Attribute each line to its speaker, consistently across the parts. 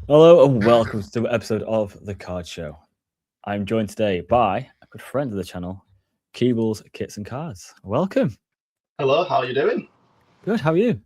Speaker 1: Hello and welcome to an episode of The Card Show. I'm joined today by a good friend of the channel, Keebles, Kits and Cards. Welcome.
Speaker 2: Hello, how are you doing?
Speaker 1: Good, how are you?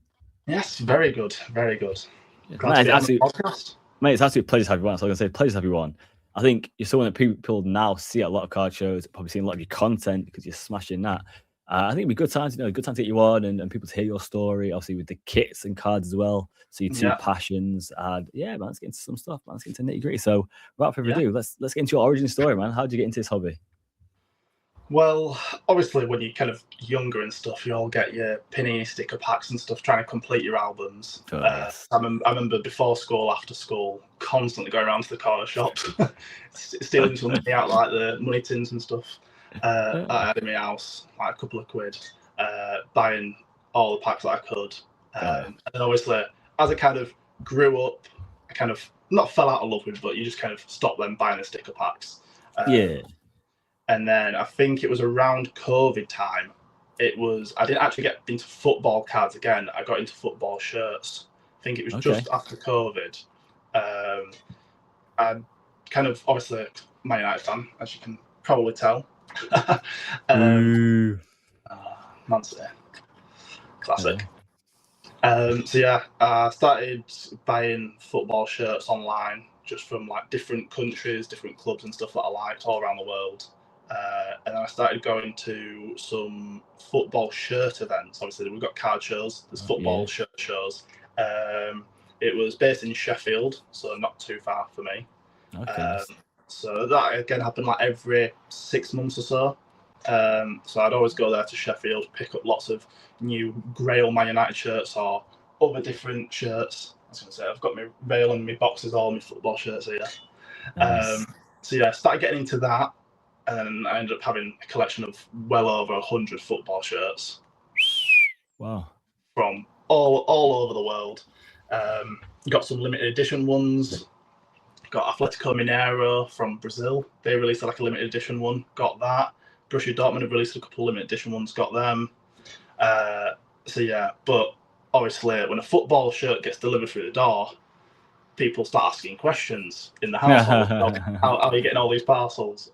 Speaker 2: Yes, very good, very good.
Speaker 1: Yeah,
Speaker 2: Glad to be on the podcast.
Speaker 1: Mate, it's absolutely a pleasure to have you on. So I'm going to say pleasure to have you on. I think you're someone that people now see at a lot of card shows, probably seen a lot of your content because you're smashing that. I think it'd be good time to good time to get you on and people to hear your story, obviously with the kits and cards as well. So your two
Speaker 2: Yeah,
Speaker 1: passions, and yeah, man, let's get into some stuff, man. Let's get into nitty gritty. So without further
Speaker 2: yeah.
Speaker 1: ado, let's get into your origin story, man. How did you get into this hobby?
Speaker 2: Well, obviously, when you're kind of younger and stuff, you all get your Panini sticker packs and stuff, trying to complete your albums.
Speaker 1: Oh yes.
Speaker 2: I remember before school, after school, constantly going around to the corner shops, stealing some money out like the money tins and stuff. That I had in my house, like a couple of quid, buying all the packs that I could. And then obviously, as I kind of grew up, I kind of not fell out of love with, but you just kind of stopped them buying the sticker packs.
Speaker 1: Yeah.
Speaker 2: And then I think it was around COVID time. I didn't actually get into football cards again. I got into football shirts. I think it was just after COVID. I'm kind of obviously Man United fan, as you can probably tell. Man City, classic. So yeah, I started buying football shirts online, just from like different countries, different clubs and stuff that I liked all around the world. And then I started going to some football shirt events. Obviously, we've got card shows. There's football shirt shows. It was based in Sheffield, so not too far for me. So that again happened like every 6 months or so. So I'd always go there to Sheffield, pick up lots of new Grail Man United shirts or other different shirts. I was going to say, I've got my Rail and my boxes, all my football shirts here.
Speaker 1: Nice.
Speaker 2: So yeah, started getting into that. And then I ended up having a collection of well over 100 football shirts.
Speaker 1: Wow.
Speaker 2: From all over the world. Got some limited edition ones. Got Atletico Mineiro from Brazil. They released like a limited edition one. Got that. Borussia Dortmund have released a couple of limited edition ones. Got them. So yeah, but obviously when a football shirt gets delivered through the door, people start asking questions in the household. how are you getting all these parcels?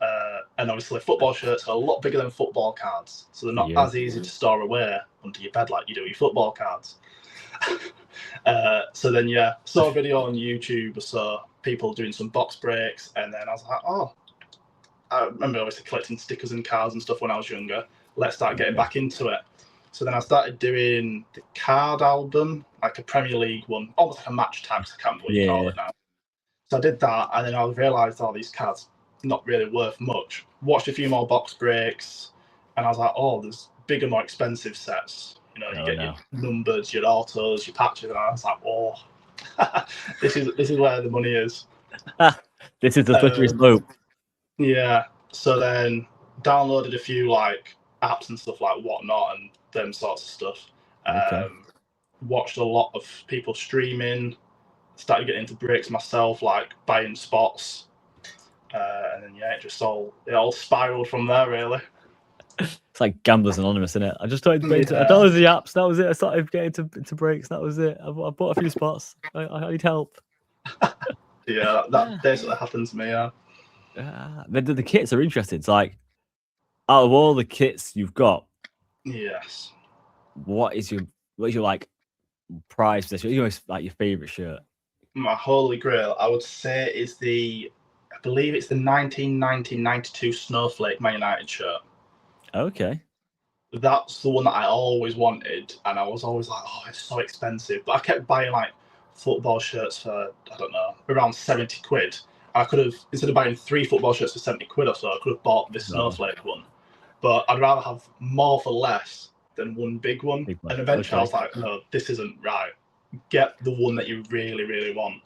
Speaker 2: And obviously football shirts are a lot bigger than football cards, so they're not as easy to store away under your bed like you do your football cards. So then yeah, saw a video on YouTube or so, people doing some box breaks, and then I was like, oh, I remember obviously collecting stickers and cards and stuff when I was younger. Let's start getting back into it. So then I started doing the card album, like a Premier League one, almost like a match tag, I can't remember what you call it now. So I did that, and then I realised all these cards not really worth much. Watched a few more box breaks, and I was like, oh, there's bigger, more expensive sets. You know, you get your numbers, your autos, your patches, and I was like, oh, this is where the money is.
Speaker 1: This is the slippery slope.
Speaker 2: Yeah. So then downloaded a few like apps and stuff like Whatnot and them sorts of stuff. Watched a lot of people streaming. Started getting into breaks myself, like buying spots. And then yeah, it all spiraled from there really.
Speaker 1: It's like Gamblers Anonymous, isn't it? I just started into I downloaded the apps, that was it. I started getting into breaks, that was it. I bought a few spots. I need help.
Speaker 2: Yeah, that basically happened to me, yeah.
Speaker 1: The kits are interesting. It's like, out of all the kits you've got,
Speaker 2: yes,
Speaker 1: what is your like prize possession? Like your favorite shirt?
Speaker 2: My holy grail, I would say, is I believe it's the 1990-92 Snowflake Man United shirt.
Speaker 1: Okay.
Speaker 2: That's the one that I always wanted, and I was always like, oh, it's so expensive. But I kept buying like football shirts for, I don't know, around 70 quid. I could have, instead of buying 3 football shirts for 70 quid or so, I could have bought this Snowflake one. But I'd rather have more for less than one big one. And eventually I was like, no, this isn't right. Get the one that you really, really want.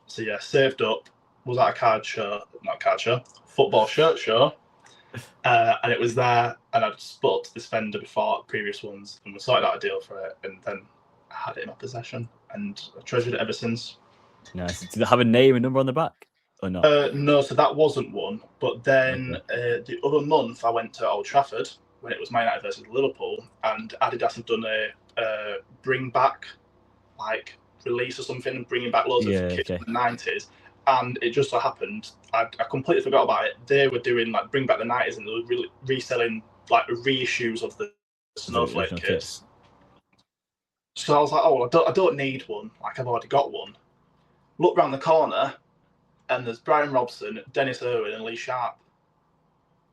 Speaker 2: So yeah, saved up, was at a football shirt show. And it was there, and I'd spoke to this vendor before previous ones, and we sorted out a deal for it, and then I had it in my possession, and I've treasured it ever since.
Speaker 1: Nice. Did it have a name and number on the back, or not?
Speaker 2: No, so that wasn't one. But then the other month, I went to Old Trafford when it was Man United versus Liverpool, and Adidas had done a bring back like release or something and bringing back loads of kits
Speaker 1: okay.
Speaker 2: from the 90s. And it just so happened, I completely forgot about it. They were doing like Bring Back the 90s, and they were reselling like reissues of the Snowflake kits. So I was like, oh, well, I don't need one. Like, I've already got one. Look round the corner, and there's Brian Robson, Dennis Irwin, and Lee Sharp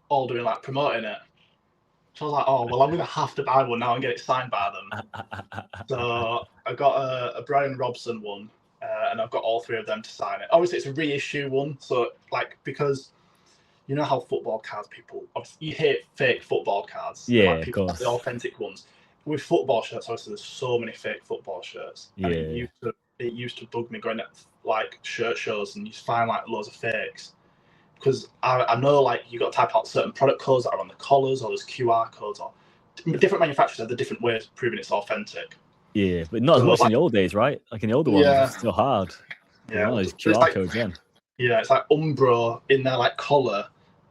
Speaker 2: all doing like promoting it. So I was like, oh, well, I'm going to have to buy one now and get it signed by them. So I got a Brian Robson one, and I've got all three of them to sign it. Obviously, it's a reissue one. So, like, because you know how football cards people, obviously, you hate fake football cards.
Speaker 1: Yeah,
Speaker 2: like, people,
Speaker 1: of course.
Speaker 2: the authentic ones. With football shirts, obviously, there's so many fake football shirts.
Speaker 1: Yeah.
Speaker 2: And it used to bug me going at like shirt shows and you find like loads of fakes. Because I know like you got to type out certain product codes that are on the collars, or there's QR codes, or different manufacturers have the different ways of proving it's authentic.
Speaker 1: Yeah, but not as much in the old days, right? Like in the older ones, it's still hard.
Speaker 2: Yeah,
Speaker 1: these QR codes then.
Speaker 2: Yeah, it's like Umbro in their like collar.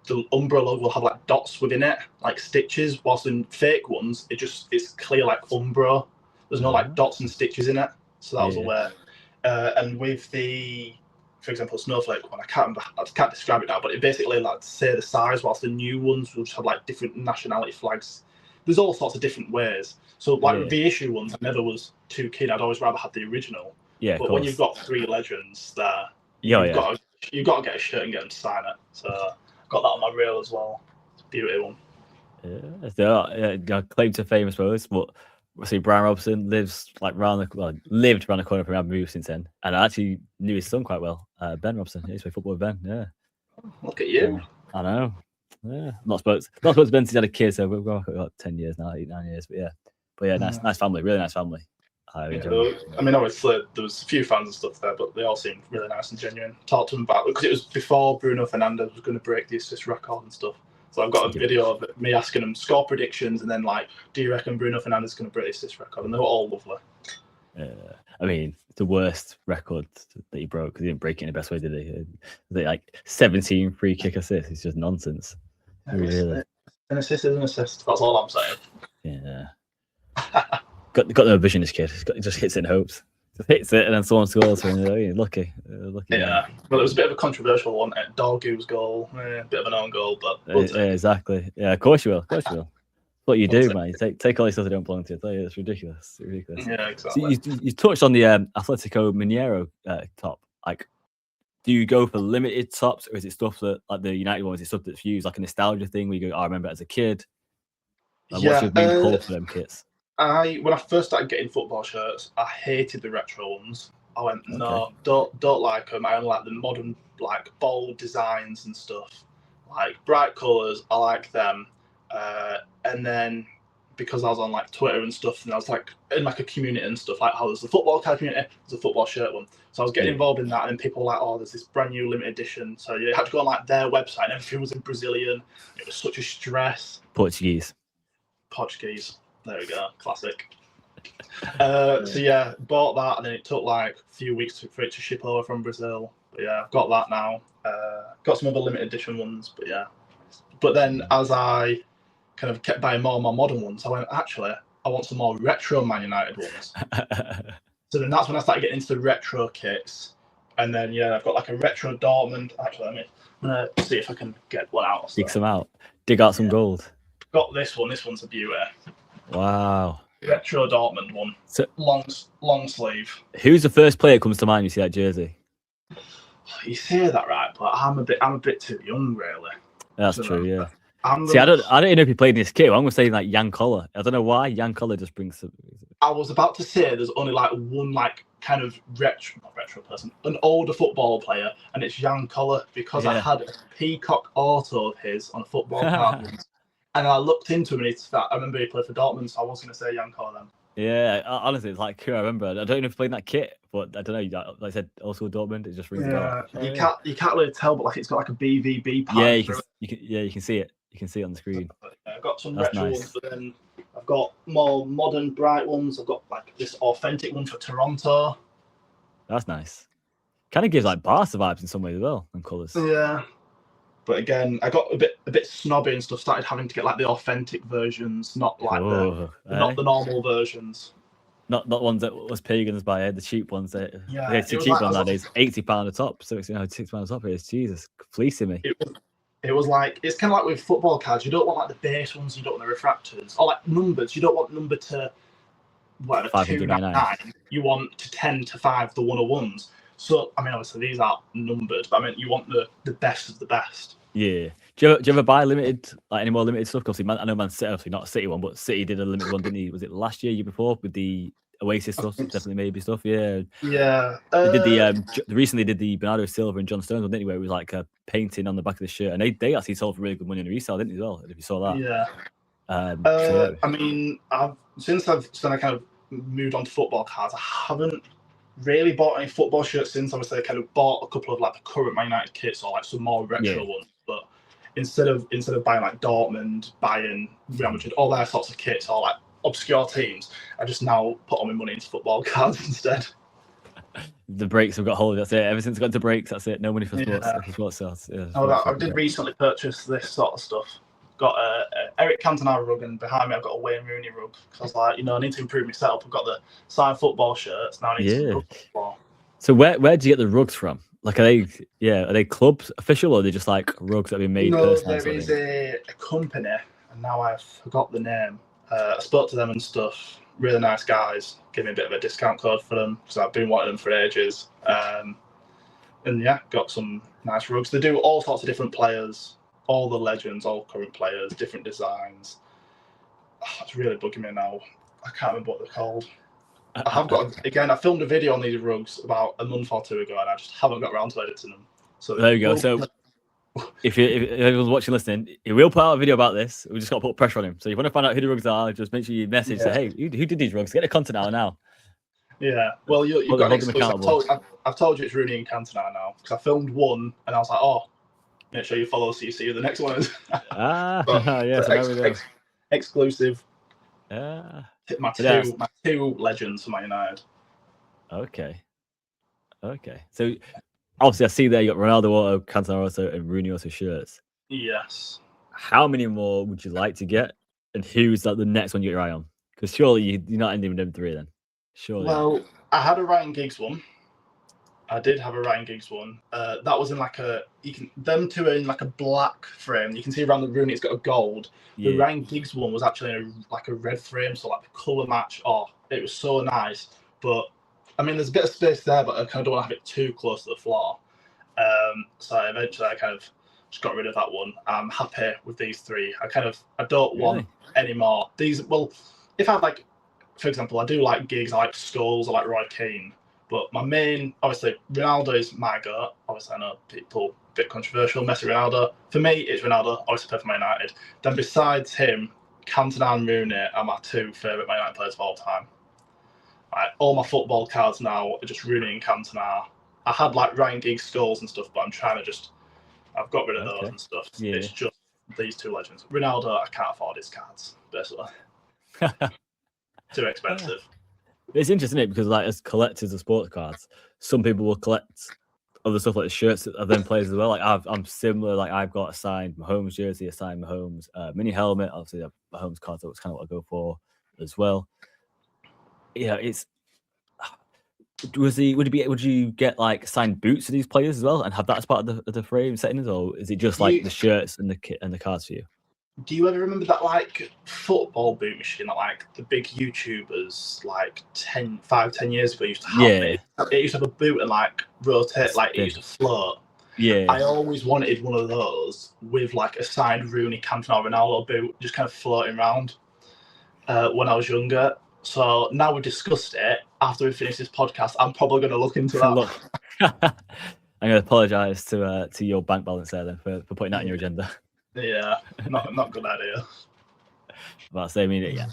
Speaker 2: The Umbro logo will have like dots within it, like stitches. Whilst in fake ones, it's clear like Umbro. There's no like dots and stitches in it. So that was aware. And with the, for example, Snowflake one, I can't describe it now, but it basically like say the size. Whilst the new ones will just have like different nationality flags. There's all sorts of different ways. So like the issue ones, I never was too keen. I'd always rather have the original.
Speaker 1: Yeah,
Speaker 2: but when you've got three legends there, you've got to get a shirt and get them to sign it. So I got that on my reel as well. It's a beauty one.
Speaker 1: Yeah, claim to fame, I suppose. But see, Brian Robson lived around the corner from me. I've moved since then, and I actually knew his son quite well, Ben Robson. He used to play football with Ben. Yeah.
Speaker 2: Look at you.
Speaker 1: I know. Yeah, not supposed to Ben since he had a kid, so we've got about 10 years now, 8-9 years. But yeah, nice family, really nice family.
Speaker 2: I mean, obviously there was a few fans and stuff there, but they all seemed really nice and genuine. Talked to them about, because it was before Bruno Fernandes was going to break the assist record and stuff. So I've got a video of me asking them score predictions, and then like, do you reckon Bruno Fernandes is going to break the assist record? And they were all lovely.
Speaker 1: I mean, the worst record that he broke, because he didn't break it in the best way, did he? Like 17 free kick assists. It's just nonsense. Really.
Speaker 2: An assist is an assist. That's all I'm saying.
Speaker 1: Yeah. got no vision, this kid. He just hits it and hopes. Just hits it and then someone scores. And lucky.
Speaker 2: Yeah. Well, it was a bit of a controversial one. Dorgu's goal, a bit of an own goal, but
Speaker 1: exactly. Yeah, of course you will. What you do, man. You take all these stuff that don't belong to you. I tell you, it's ridiculous.
Speaker 2: Yeah, exactly.
Speaker 1: So you touched on the Atletico Mineiro top. Like, do you go for limited tops, or is it stuff that, like the United one, is it stuff that's used, like a nostalgia thing where you go, I remember it as a kid? What's your main pull for them kits?
Speaker 2: When I first started getting football shirts, I hated the retro ones. I went, no, don't like them. I only like the modern, like bold designs and stuff, like bright colours. I like them. And then because I was on like Twitter and stuff, and I was like in like a community and stuff, like how there's the football card community, there's a football shirt one. So I was getting involved in that, and then people were like, oh, there's this brand new limited edition. So you had to go on like their website, and everything was in Brazilian. It was such a stress.
Speaker 1: Portuguese.
Speaker 2: There we go. Classic. So yeah, bought that, and then it took like a few weeks for it to ship over from Brazil. But yeah, I've got that now. Got some other limited edition ones, but yeah. But then as I kind of kept buying more and more modern ones, I went, actually, I want some more retro Man United ones. So then that's when I started getting into the retro kits. And then, I've got like a retro Dortmund. Actually, I'm going to see if I can get one out.
Speaker 1: Dig some out. Dig out some gold.
Speaker 2: Got this one. This one's a beauty.
Speaker 1: Wow.
Speaker 2: Retro Dortmund one. So, long sleeve.
Speaker 1: Who's the first player that comes to mind when you see that jersey?
Speaker 2: You say that right, but I'm a bit too young, really.
Speaker 1: That's true, yeah. See, I don't know if he played in this kit. I'm going to say like Jan Koller. I don't know why Jan Koller just brings.
Speaker 2: I was about to say there's only like one like kind of not retro person, an older football player, and it's Jan Koller, because I had a peacock auto of his on a football card, and I looked into him, and I remember he played for Dortmund, so I was going to say Jan Koller then.
Speaker 1: Yeah, honestly, it's like who I remember. I don't know if he played in that kit, but I don't know. Like I said, also Dortmund. It just rings a bell.
Speaker 2: You can't really tell, but like it's got like a BVB part.
Speaker 1: Yeah, you can see it. You can see it on the screen.
Speaker 2: I've got some retro ones, but then I've got more modern, bright ones. I've got like this authentic one for Toronto.
Speaker 1: That's nice. Kind of gives like Barca vibes in some ways as well, and colours.
Speaker 2: Yeah, but again, I got a bit snobby and stuff. Started having to get like the authentic versions, not like not the normal versions.
Speaker 1: Not ones that was pagans by the cheap ones.
Speaker 2: Yeah,
Speaker 1: It's the cheap one nowadays. £80 a top, so it's £6 a top. It's Jesus fleecing me.
Speaker 2: It was like, it's kind of like with football cards. You don't want like the base ones. You don't want the refractors or like numbers. You don't want number to whatever 299. You want to 10 to 5 the 101s. So I mean, obviously these aren't numbered, but I mean you want the best of the best.
Speaker 1: Yeah. Do you ever buy limited, like any more limited stuff? Because I know Man City, obviously not a City one, but City did a limited one, didn't he? Was it last year before with the Oasis stuff? Definitely maybe stuff. Yeah.
Speaker 2: Yeah.
Speaker 1: They did the recently did the Bernardo Silva and John Stones one, didn't he? Where it was like a painting on the back of the shirt, and they actually sold for really good money in the resale, didn't they? As well, if you saw that.
Speaker 2: Yeah.
Speaker 1: So, yeah.
Speaker 2: I mean, since I kind of moved on to football cards, I haven't really bought any football shirts since. Obviously, I kind of bought a couple of like the current Man United kits or like some more retro ones. But instead of buying like Dortmund, Bayern, Real Madrid, all their sorts of kits or like obscure teams, I just now put all my money into football cards instead.
Speaker 1: The breaks have got hold. That's it. Ever since I got to breaks, that's it. No money for sports. For sports sales. Yeah,
Speaker 2: I did recently purchase this sort of stuff. Got a Eric Cantona rug, and behind me I've got a Wayne Rooney rug. Because I was like, I need to improve my setup. I've got the signed football shirts. Now I need some football.
Speaker 1: So where do you get the rugs from? Like, are they clubs official, or are they just like rugs that have been made?
Speaker 2: No, there is a company, and now I've forgot the name. I spoke to them and stuff. Really nice guys. Give me a bit of a discount code for them because I've been wanting them for ages. And yeah, got some nice rugs. They do all sorts of different players, all the legends, all current players, different designs. It's really bugging me now. I can't remember what they're called. I have got, again, I filmed a video on these rugs about a month or two ago, and I just haven't got around to editing them. So
Speaker 1: there you go. So if everyone's watching, listening, he will put out a video about this. We just got to put pressure on him. So if you want to find out who the rugs are, just make sure you message, say, hey, who did these rugs? Get the content now.
Speaker 2: Yeah, well, you've got an exclusive. I've told you it's Rooney and Cantona now, because I filmed one, and I was like, oh, make sure you follow so you see who the next one is.
Speaker 1: Yes, there we go.
Speaker 2: Exclusive. My two legends for Man United.
Speaker 1: Okay. So obviously, I see there you got Ronaldo Auto, Cantona Auto, and Rooney Auto shirts.
Speaker 2: Yes.
Speaker 1: How many more would you like to get, and who's like the next one you get your eye on? Because surely you're not ending with them three then. Surely.
Speaker 2: Well, I had a Ryan Giggs one. I did have a Ryan Giggs one. That was in like them two are in like a black frame. You can see around the Rooney it's got a gold. Yeah. The Ryan Giggs one was actually in like a red frame, so like the colour match. Oh, it was so nice. But I mean, there's a bit of space there, but I kind of don't want to have it too close to the floor. So eventually I kind of just got rid of that one. I'm happy with these three. I don't want any more. These, well, if I have like, for example, I do like Giggs, I like Scholes, I like Roy Keane. But my main, obviously, Ronaldo is my goat. Obviously, I know people, a bit controversial, Messi, Ronaldo. For me, it's Ronaldo, obviously play for Man United. Then besides him, Cantona and Rooney are my two favourite Man United players of all time. All my football cards now are just Rooney and Cantona. I had like Ryan Giggs, Scholes and stuff, but I'm trying to I've got rid of those and stuff. Yeah. It's just these two legends. Ronaldo, I can't afford his cards, basically. Too expensive.
Speaker 1: It's interesting, isn't it? Because like as collectors of sports cards, some people will collect other stuff like the shirts of them players as well. Like I'm similar. Like I've got a signed Mahomes jersey, a signed Mahomes mini helmet. Obviously, the Mahomes card, so it's kind of what I go for as well. Yeah, it's. Would you get like signed boots for these players as well and have that as part of the frame settings, or is it just like the shirts and the kit and the cards for you?
Speaker 2: Do you ever remember that like football boot machine that like the big YouTubers like 10 years ago used to have? It used to have a boot and like rotate, like it used to float.
Speaker 1: Yeah.
Speaker 2: I always wanted one of those with like a signed Rooney, Cantona, Ronaldo boot just kind of floating around when I was younger. So now we've discussed it, after we finish this podcast, I'm probably going to look into that.
Speaker 1: I'm going to apologise to your bank balance there then for putting that on your agenda.
Speaker 2: Yeah, not a good idea.
Speaker 1: But I mean, yeah.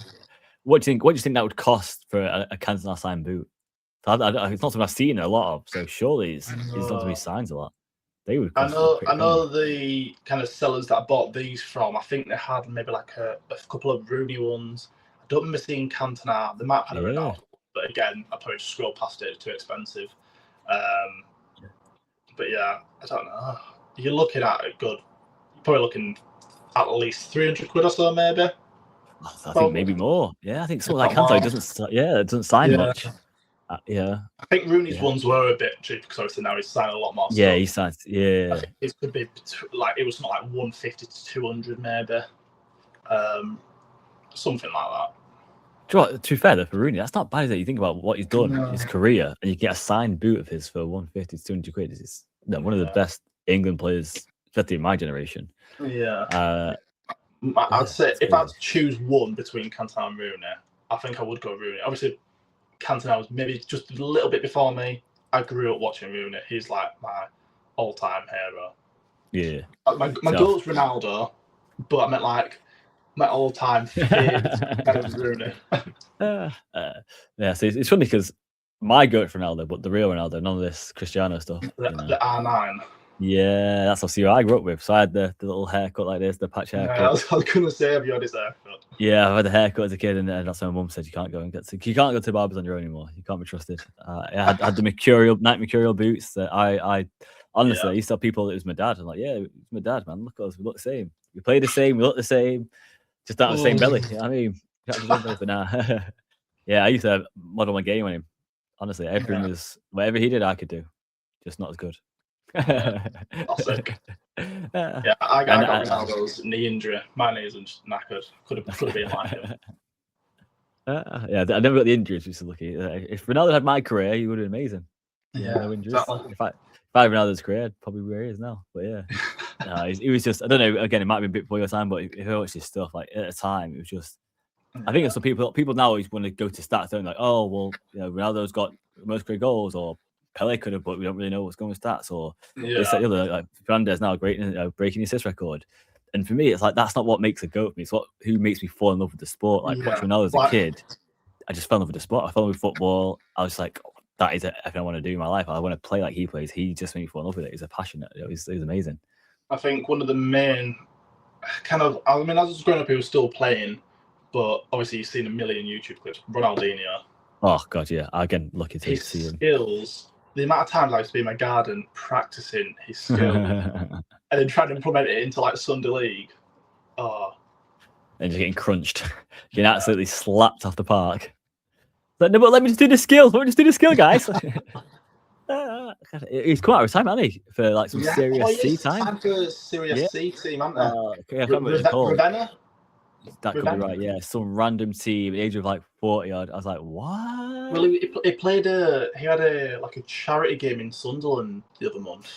Speaker 1: What do you think that would cost for a Cantona signed boot? It's not something I've seen a lot of, so surely it's not to be signed a lot. They would.
Speaker 2: I know the kind of sellers that I bought these from. I think they had maybe like a couple of Rooney ones. I don't remember seeing Cantona. They might have had a Ronaldo, but again, I probably just scroll past it. It's too expensive. But yeah, I don't know. You're looking at a good. Probably looking at least 300 quid or so, maybe.
Speaker 1: I think maybe more. Yeah, I think someone like Cantona doesn't sign much. Yeah.
Speaker 2: I think Rooney's ones were a bit cheap because obviously now he's signing a lot more stuff.
Speaker 1: Yeah, he signs. Yeah.
Speaker 2: I think it could be like it was not like 150 to 200 maybe. Something like that.
Speaker 1: Do you know what, to be fair though, for Rooney, that's not bad, is it? You think about what he's done in his career, and you get a signed boot of his for 150 to 200 quid. It's one of the best England players, especially in my generation.
Speaker 2: Yeah. I'd say if I had to choose one between Cantona and Rooney, I think I would go Rooney. Obviously, Cantona was maybe just a little bit before me. I grew up watching Rooney. He's like my all-time hero.
Speaker 1: Yeah.
Speaker 2: My goal's Ronaldo, but I meant like my all-time favorite Rooney.
Speaker 1: Yeah, so it's funny because my goat Ronaldo, but the real Ronaldo, none of this Cristiano stuff.
Speaker 2: The R9.
Speaker 1: Yeah, that's obviously what I grew up with. So I had the little haircut like this, the patch haircut.
Speaker 2: Yeah, I was going to say, have you had his haircut?
Speaker 1: Yeah, I had a haircut as a kid, and that's when my mum said you can't go to the barbers on your own anymore. You can't be trusted. I had the mercurial boots that I honestly I used to tell people it was my dad. I'm like, yeah, it's my dad, man. Look at us, we look the same. We play the same, we look the same, just don't have the same belly. You know what I mean, for now. Yeah, I used to model my game on him. Honestly, everything was whatever he did, I could do, just not as good.
Speaker 2: Classic. Yeah, I got Ronaldo's knee injury. My knees are just knackered. Could have been like him.
Speaker 1: Yeah, I never got the injuries, which is lucky. If Ronaldo had my career, he would have been amazing.
Speaker 2: Yeah,
Speaker 1: no injuries. Exactly. If I had Ronaldo's career, I'd probably be where he is now. But yeah, no, he was just, I don't know, again, it might be a bit before your time, but if I watched his stuff, like at the time, it was just, I think it's so people now always want to go to stats, don't like, oh, well, Ronaldo's got most career goals, or Pele could have, but we don't really know what's going with stats, or this, that, the other. Like Fernandez now breaking his assist record. And for me, it's like that's not what makes a goat for me. It's who makes me fall in love with the sport. Like watching Ronaldo as a kid, I just fell in love with the sport. I fell in love with football. I was like, that is everything I want to do in my life. I want to play like he plays. He just made me fall in love with it. He's a passionate. It was amazing.
Speaker 2: I think one of the main kind of, I mean, as I was growing up, he was still playing, but obviously you've seen a million YouTube clips. Ronaldinho.
Speaker 1: Oh God, yeah. Again, lucky to see him.
Speaker 2: Skills. The amount of times I used to be in my garden practicing his skills and then trying to implement it into like Sunday League. Oh.
Speaker 1: And just getting crunched. Getting absolutely slapped off the park. Like, no, but let me just do the skill. Let me just do the skill, guys. He's come out of retirement, hasn't he? For like some Series C time.
Speaker 2: Time for Series C team, haven't they?
Speaker 1: I can't remember what it's called.
Speaker 2: Ravenna?
Speaker 1: That could be right, yeah. Some random team at the age of like 40 odd. I was like, what?
Speaker 2: Well, he played he had a charity game in Sunderland the other month.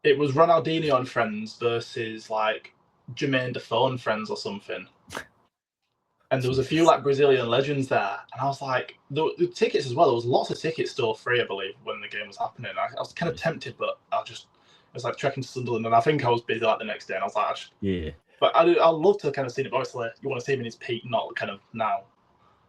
Speaker 2: It was Ronaldinho and friends versus like Jermaine Defoe and friends or something. And there was a few like Brazilian legends there. And I was like, the tickets as well, there was lots of tickets still free, I believe, when the game was happening. I was kind of tempted, but I was like trekking to Sunderland, and I think I was busy like the next day, and I was like,
Speaker 1: yeah.
Speaker 2: But I'd love to kind of see it. Obviously, you want to see him in his peak, not kind of now.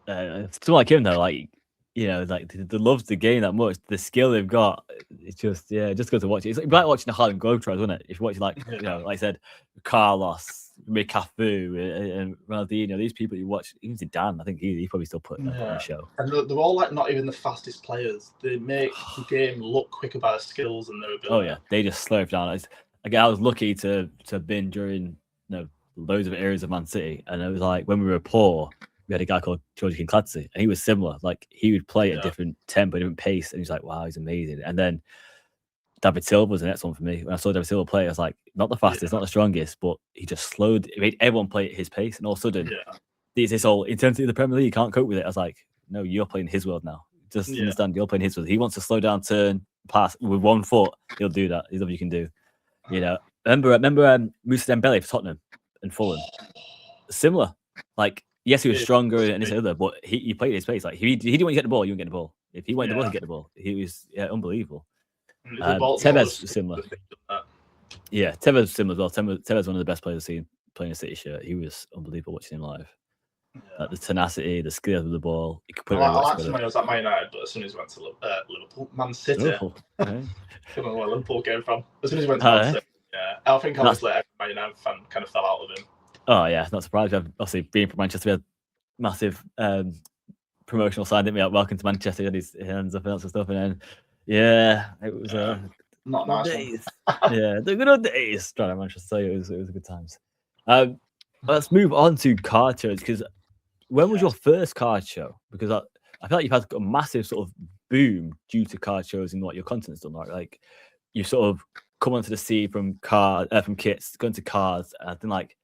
Speaker 1: Someone like him though, like like they love the game that much. The skill they've got, it's just just go to watch it. It's like watching the Harlem Globetrotters, isn't it? If you watch like like I said, Carlos, Cafu, and Ronaldinho, these people you watch, even Zidane, I think he probably still put on the show.
Speaker 2: And they're all like not even the fastest players. They make the game look quicker by their skills and their ability.
Speaker 1: Oh yeah, they just slow it down. Again, I was lucky to have been during loads of areas of Man City, and it was like when we were poor, we had a guy called George Kinkladze, and he was similar. Like he would play at a different tempo, different pace, and he's like, wow, he's amazing. And then David Silva was the next one for me. When I saw David Silva play, I was like, not the fastest, not the strongest, but he just slowed. It made everyone play at his pace, and all of a sudden, this whole intensity of the Premier League, you can't cope with it. I was like, no, you're playing his world now. Just understand, you're playing his world. He wants to slow down, turn, pass with 1 foot. He'll do that. He's what you can do. Remember Moussa Dembele for Tottenham and Fulham. Similar. Like, yes, he was stronger and this other, but he played his pace. Like, he didn't want to get the ball, you wouldn't get the ball. If he wanted the ball, he'd get the ball. He was unbelievable. Tevez was similar. Yeah, Tevez was similar as well. Tevez was one of the best players I've seen playing a City shirt. He was unbelievable watching him live. The tenacity, the skill of the ball. He could put
Speaker 2: I like somebody else at Man United, but as soon as he went to Liverpool, Man City. Liverpool. I don't know where Liverpool came from. As soon as he went to Man City, I think obviously every Man United fan kind of fell out of him.
Speaker 1: Oh yeah, not surprised. Obviously, being from Manchester, we had massive promotional sign, didn't we? Like, welcome to Manchester, and his hands up and stuff. And then, it was
Speaker 2: not nice
Speaker 1: days. The good old days. Trying to Manchester, so it was a good times. let's move on to card shows, because when was
Speaker 2: Yeah.
Speaker 1: your first card show? Because I feel like you've had a massive sort of boom due to card shows and what your content's done. Like you sort of come onto the scene from kits, going to cards, and then like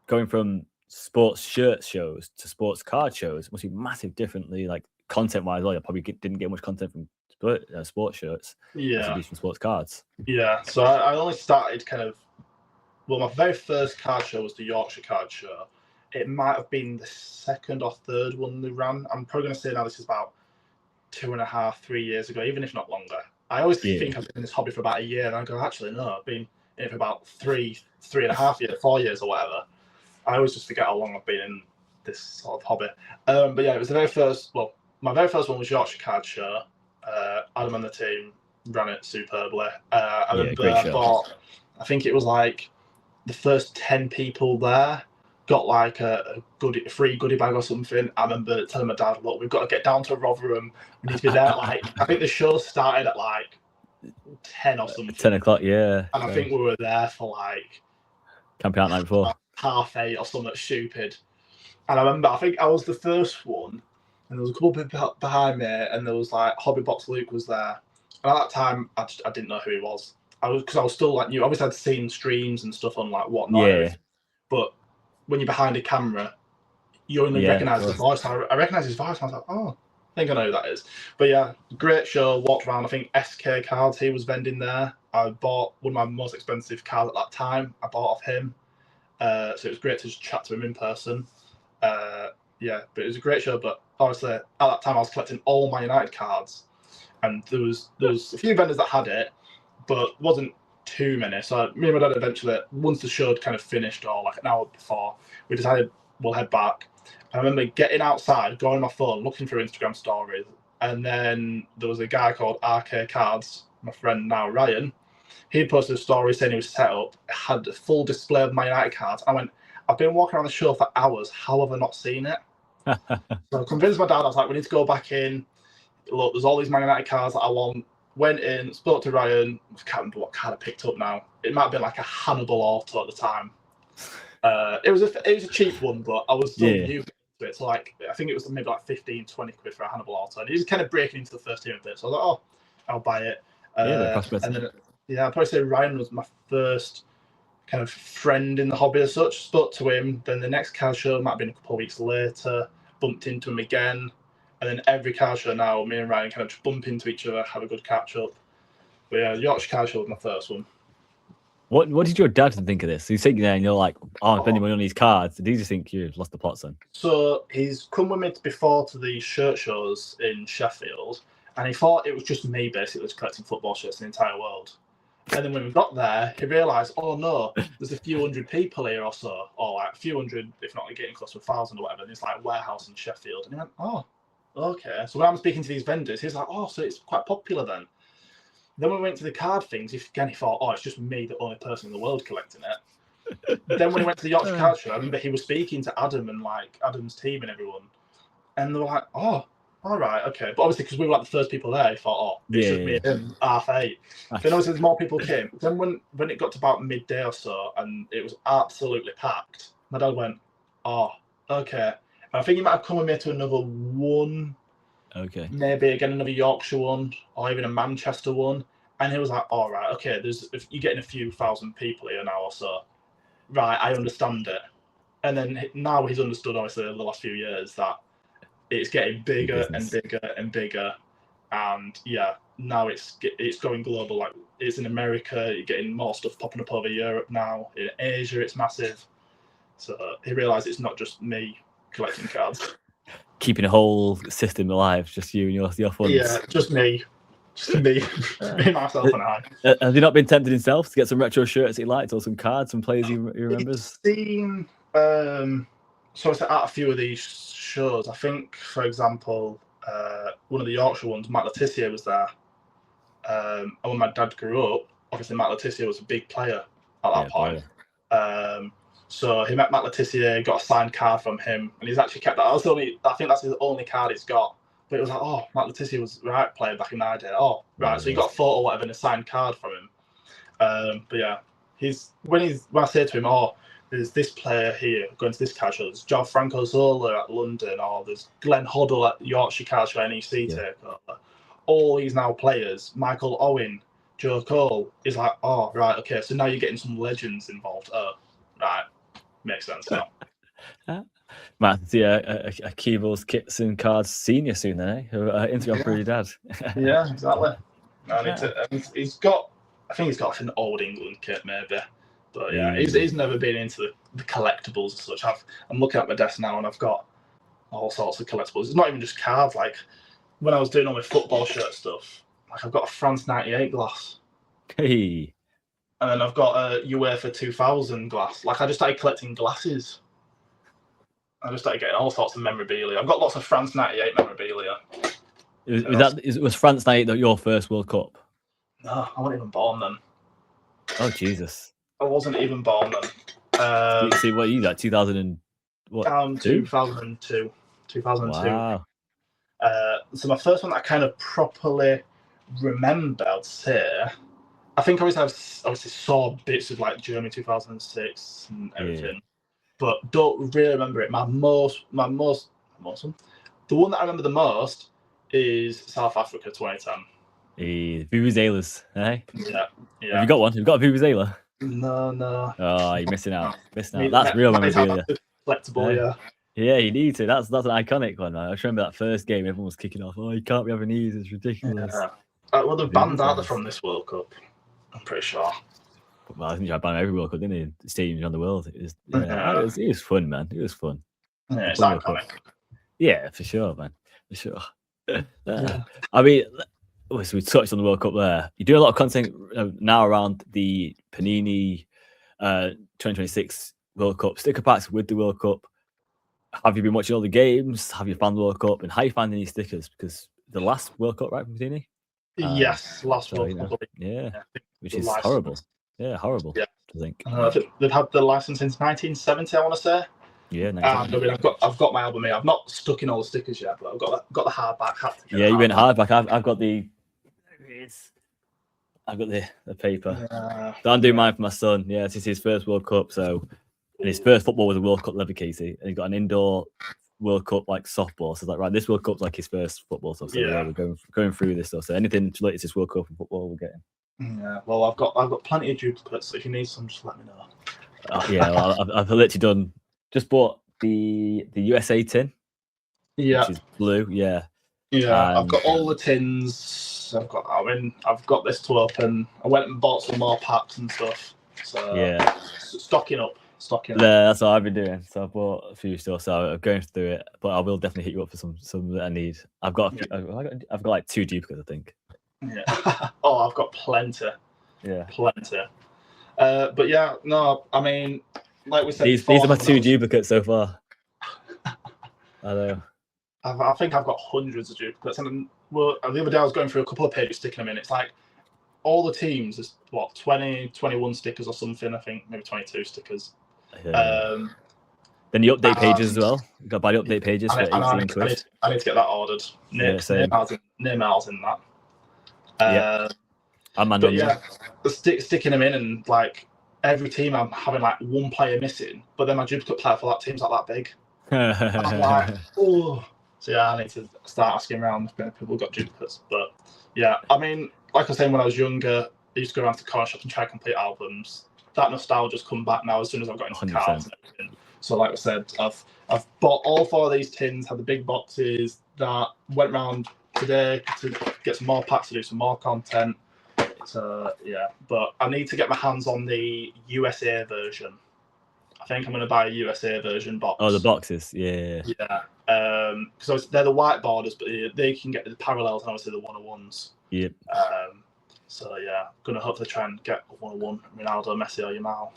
Speaker 1: going from sports shirt shows to sports card shows must be massive differently, like content wise. Well, you probably didn't get much content from sports shirts as you
Speaker 2: Yeah.
Speaker 1: did from sports cards.
Speaker 2: Yeah. So I only started kind of. Well, my very first card show was the Yorkshire Card Show. It might have been the second or third one they ran. I'm probably going to say now this is about 2.5, 3 years ago, even if not longer. I always think I've been in this hobby for about a year, and I go, actually, no, I've been in it for about 3.5 years, 4 years or whatever. I always just forget how long I've been in this sort of hobby. But yeah, it was the very first, well, my very first one was Yorkshire Card Show. Adam and the team ran it superbly. I remember I think it was like the first 10 people there got like a free goodie bag or something. I remember telling my dad, look, we've got to get down to Rotherham. We need to be there. Like, I think the show started at like 10 or something.
Speaker 1: 10 o'clock, yeah.
Speaker 2: And I think we were there for like
Speaker 1: camping out night before.
Speaker 2: 8:30 or something stupid. And I remember, I think I was the first one, and there was a couple of people behind me, and there was like Hobby Box Luke was there. And at that time, I didn't know who he was. Because I was still like new. Obviously, I'd seen streams and stuff on like whatnot.
Speaker 1: Yeah.
Speaker 2: But when you're behind a camera, you only recognise the voice. I recognise his voice, and I was like, oh, I think I know who that is. But yeah, great show. Walked around. I think SK Cards, he was vending there. I bought one of my most expensive cards at that time. I bought off him. So it was great to just chat to him in person. Yeah, but it was a great show. But obviously, at that time, I was collecting all my United cards, and there was a few vendors that had it, but wasn't too many. So me and my dad eventually, once the show had kind of finished, or like an hour before, we decided we'll head back. I remember getting outside, going on my phone, looking through Instagram stories, and then there was a guy called RK Cards, my friend now Ryan. He posted a story saying he was set up, had a full display of my United cards. I went, I've been walking around the show for hours. How have I not seen it? So I convinced my dad. I was like, we need to go back in. Look, there's all these Man United cards that I want. Went in, spoke to Ryan. I can't remember what card I picked up now. It might have been like a Hannibal Auto at the time. It was a cheap one, but I was still new to it. So like, I think it was maybe like 15, 20 quid for a Hannibal Auto. And he was kind of breaking into the first team of it. So I was like, oh, I'll buy it. And then, yeah, I'd probably say Ryan was my first kind of friend in the hobby as such. Spoke to him. Then the next card show might have been a couple of weeks later. Bumped into him again. And then every card show now, me and Ryan kind of just bump into each other, have a good catch up. But yeah, Yorkshire Card Show was my first one.
Speaker 1: What did your dad think of this? So you're sitting there and you're like, oh, I'm spending money on these cards. Did he just think you've lost the plot, son?
Speaker 2: So he's come with me before to the shirt shows in Sheffield, and he thought it was just me basically just collecting football shirts in the entire world. And then when we got there, he realised, oh no, there's a few hundred people here or so, or like a few hundred, if not getting close to 1,000 or whatever. And it's like warehouse in Sheffield. And he went, oh, okay. So when I'm speaking to these vendors, he's like, oh, so it's quite popular then. Then when we went to the card things, he thought, oh, it's just me, the only person in the world collecting it. Then when he went to the Yorkshire Card Show, I remember he was speaking to Adam and like Adam's team and everyone. And they were like, oh, all right, okay. But obviously, because we were like the first people there, he thought, oh, it's just me and him, 8:30. Then obviously, more people came. Then when it got to about midday or so, and it was absolutely packed, my dad went, oh, okay. And I think he might have come with me to another one.
Speaker 1: Okay.
Speaker 2: Maybe again another Yorkshire one, or even a Manchester one. And he was like, all right, okay, if you're getting a few thousand people here now or so, right, I understand it. And then now he's understood, obviously, over the last few years that it's getting bigger and bigger and bigger. And yeah, now it's going global. Like, it's in America, you're getting more stuff popping up over Europe now. In Asia, it's massive. So he realised it's not just me collecting cards.
Speaker 1: Keeping a whole system alive, just you and your funds.
Speaker 2: Yeah, just me. Just me, myself, and I.
Speaker 1: Have you not been tempted himself to get some retro shirts he liked, or some cards, some players he remembers?
Speaker 2: I've seen, so I was at a few of these shows. I think, for example, one of the Yorkshire ones, Matt Le Tissier was there. And when my dad grew up, obviously Matt Le Tissier was a big player at that point. So he met Matt Le Tissier, got a signed card from him, and he's actually kept that. I think that's his only card he's got. But it was like, oh, Matt Le Tissier was the right player back in my day. Oh, right. So he got a photo or whatever and a signed card from him. But yeah, when I say to him, oh, there's this player here going to this card show. There's Gianfranco Zola at London, or there's Glenn Hoddle at Yorkshire Card Show NEC takeover. All these now players, Michael Owen, Joe Cole, is like, oh, right, okay, so now you're getting some legends involved. Oh, right, makes sense now.
Speaker 1: Might see a Keebleskitsandcards senior soon, then, eh? Instagram for your dad.
Speaker 2: Yeah, exactly. He's got, I think he's got an old England kit, maybe. But yeah, he's never been into the collectibles as such. I'm looking at my desk now and I've got all sorts of collectibles. It's not even just cards. Like when I was doing all my football shirt stuff, like I've got a France 98 glass.
Speaker 1: Hey.
Speaker 2: And then I've got a UEFA 2000 glass. Like I just started collecting glasses. I just started getting all sorts of memorabilia. I've got lots of France 98 memorabilia.
Speaker 1: Was France 98 your first World Cup?
Speaker 2: No, I wasn't even born then.
Speaker 1: Oh, Jesus.
Speaker 2: I wasn't even born then.
Speaker 1: See, what are you got? 2000 and what?
Speaker 2: 2002. 2002.
Speaker 1: Wow.
Speaker 2: So my first one that I kind of properly remember, I'd say, I think obviously saw bits of like Germany 2006 and everything, but don't really remember it. The one that I remember the most is South Africa 2010.
Speaker 1: Vuvuzelas, eh?
Speaker 2: Yeah.
Speaker 1: Have you got one? You've got a Vuvuzela?
Speaker 2: No.
Speaker 1: Oh, you're missing out. That's real memorabilia.
Speaker 2: Collectible, yeah.
Speaker 1: Yeah, you need to. That's an iconic one, man. I just remember that first game, everyone was kicking off. Oh, you can't be having these. It's ridiculous.
Speaker 2: Yeah. Well, the banned out from this World Cup. I'm pretty sure.
Speaker 1: Well, I think I banned every World Cup, didn't he? Stadiums around the world. It was fun, man. It was fun.
Speaker 2: Yeah, it's iconic.
Speaker 1: Yeah, for sure, man. For sure. I mean, so we touched on the World Cup there. You do a lot of content now around the Panini 2026 World Cup sticker packs with the World Cup. Have you been watching all the games? Have you found the World Cup? And how you finding these stickers? Because the last World Cup, right, from Panini?
Speaker 2: Yes, last World Cup.
Speaker 1: Yeah, which is horrible. Yeah, horrible. Yeah, I think
Speaker 2: they've had the license since 1970. I want to say.
Speaker 1: Yeah,
Speaker 2: I've got my album here. I've not stuck in all the stickers yet, but I've got the hardback.
Speaker 1: Yeah, you went hardback. I've got the. I've got the paper. I'm doing mine for my son. Yeah, this is his first World Cup, so and his first football was a World Cup leather casey, and he got an indoor World Cup like softball. So it's like, right, this World Cup's like his first football stuff. So yeah, we're going through this stuff. So anything related to this World Cup and football, we're getting.
Speaker 2: Yeah, well, I've got plenty of duplicates. So if you need some, just let me know.
Speaker 1: I've literally bought the USA tin.
Speaker 2: Yeah,
Speaker 1: which is blue. Yeah.
Speaker 2: Yeah, I've got all the tins. I've got this to open. I went and bought some more packs and stuff. So yeah, stocking up.
Speaker 1: Yeah, that's what I've been doing. So I bought a few stuff. So I'm going through it, but I will definitely hit you up for some that I need. I've got I've got like 2 duplicates, I think.
Speaker 2: Yeah. Oh, I've got plenty.
Speaker 1: Yeah,
Speaker 2: plenty. But yeah, no, I mean, like we said,
Speaker 1: these are my 2 duplicates so far. I know.
Speaker 2: I think I've got hundreds of duplicates, and the other day I was going through a couple of pages sticking them in. It's like all the teams is 20, 21 stickers or something. I think maybe 22 stickers.
Speaker 1: Yeah. Then the update pages as well. You got to buy the update pages for 18 quid.
Speaker 2: I need to get that ordered. Near miles in that. Sticking them in, and like every team I'm having like one player missing, but then my duplicate player for that team's like that big. I'm like, oh. So yeah, I need to start asking around if people got duplicates. But yeah, I mean, like I was saying, when I was younger, I used to go around to the corner shop and try to complete albums. That nostalgia's come back now as soon as I've got into cards and everything. So like I said, I've bought all 4 of these tins, had the big boxes, that went around today to get some more packs to do some more content. So yeah, but I need to get my hands on the USA version. I think I'm going to buy a USA version box.
Speaker 1: Oh, the boxes, yeah.
Speaker 2: Yeah, because they're the white borders, but they can get the parallels and obviously the 101s.
Speaker 1: Yep.
Speaker 2: So yeah, going to hopefully try and get a 101 Ronaldo, Messi, or Yamal.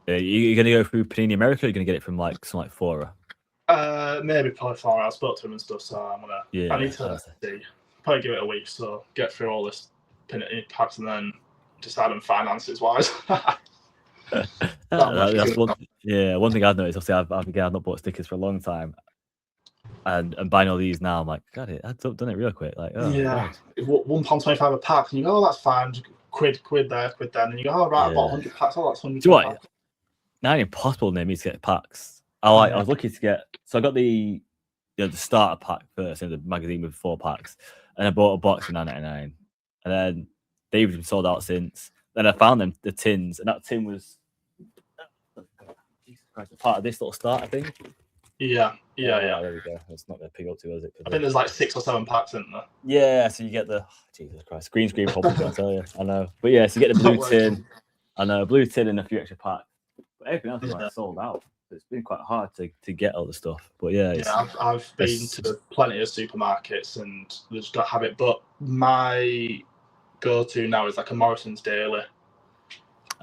Speaker 1: You're going to go through Panini America, or you're going to get it from like some like Fora?
Speaker 2: Maybe probably Fora. I spoke to him and stuff, so I'm gonna. Yeah, I need to see. Probably give it a week, so get through all this Panini packs and then decide on finances wise.
Speaker 1: That's one thing I've noticed. Obviously, I've not bought stickers for a long time, and buying all these now, I'm like, God, I've done it real quick. Like, oh,
Speaker 2: yeah, £1.25 a pack, and you go, oh, that's fine. Quid there, quid then, and you go, oh right, I bought 100 packs. Oh, that's 100.
Speaker 1: Do you know what? now impossible near me to get packs. I was lucky to get. So I got the starter pack first, the magazine with 4 packs, and I bought a box for £9.99, and then they've been sold out since. Then I found the tins, and that tin was Jesus Christ, part of this little starter thing.
Speaker 2: Yeah.
Speaker 1: There we go. It's not going to pick up too, is it?
Speaker 2: I think there's like 6 or 7 packs in there.
Speaker 1: Yeah, so you get the Jesus Christ green screen problems. I tell you, I know. But yeah, so you get the blue tin. I know, blue tin and a few extra packs. But everything else is like sold out. It's been quite hard to get all the stuff. But yeah,
Speaker 2: I've been to plenty of supermarkets and they just don't have it. But my go-to now is like a Morrison's Daily.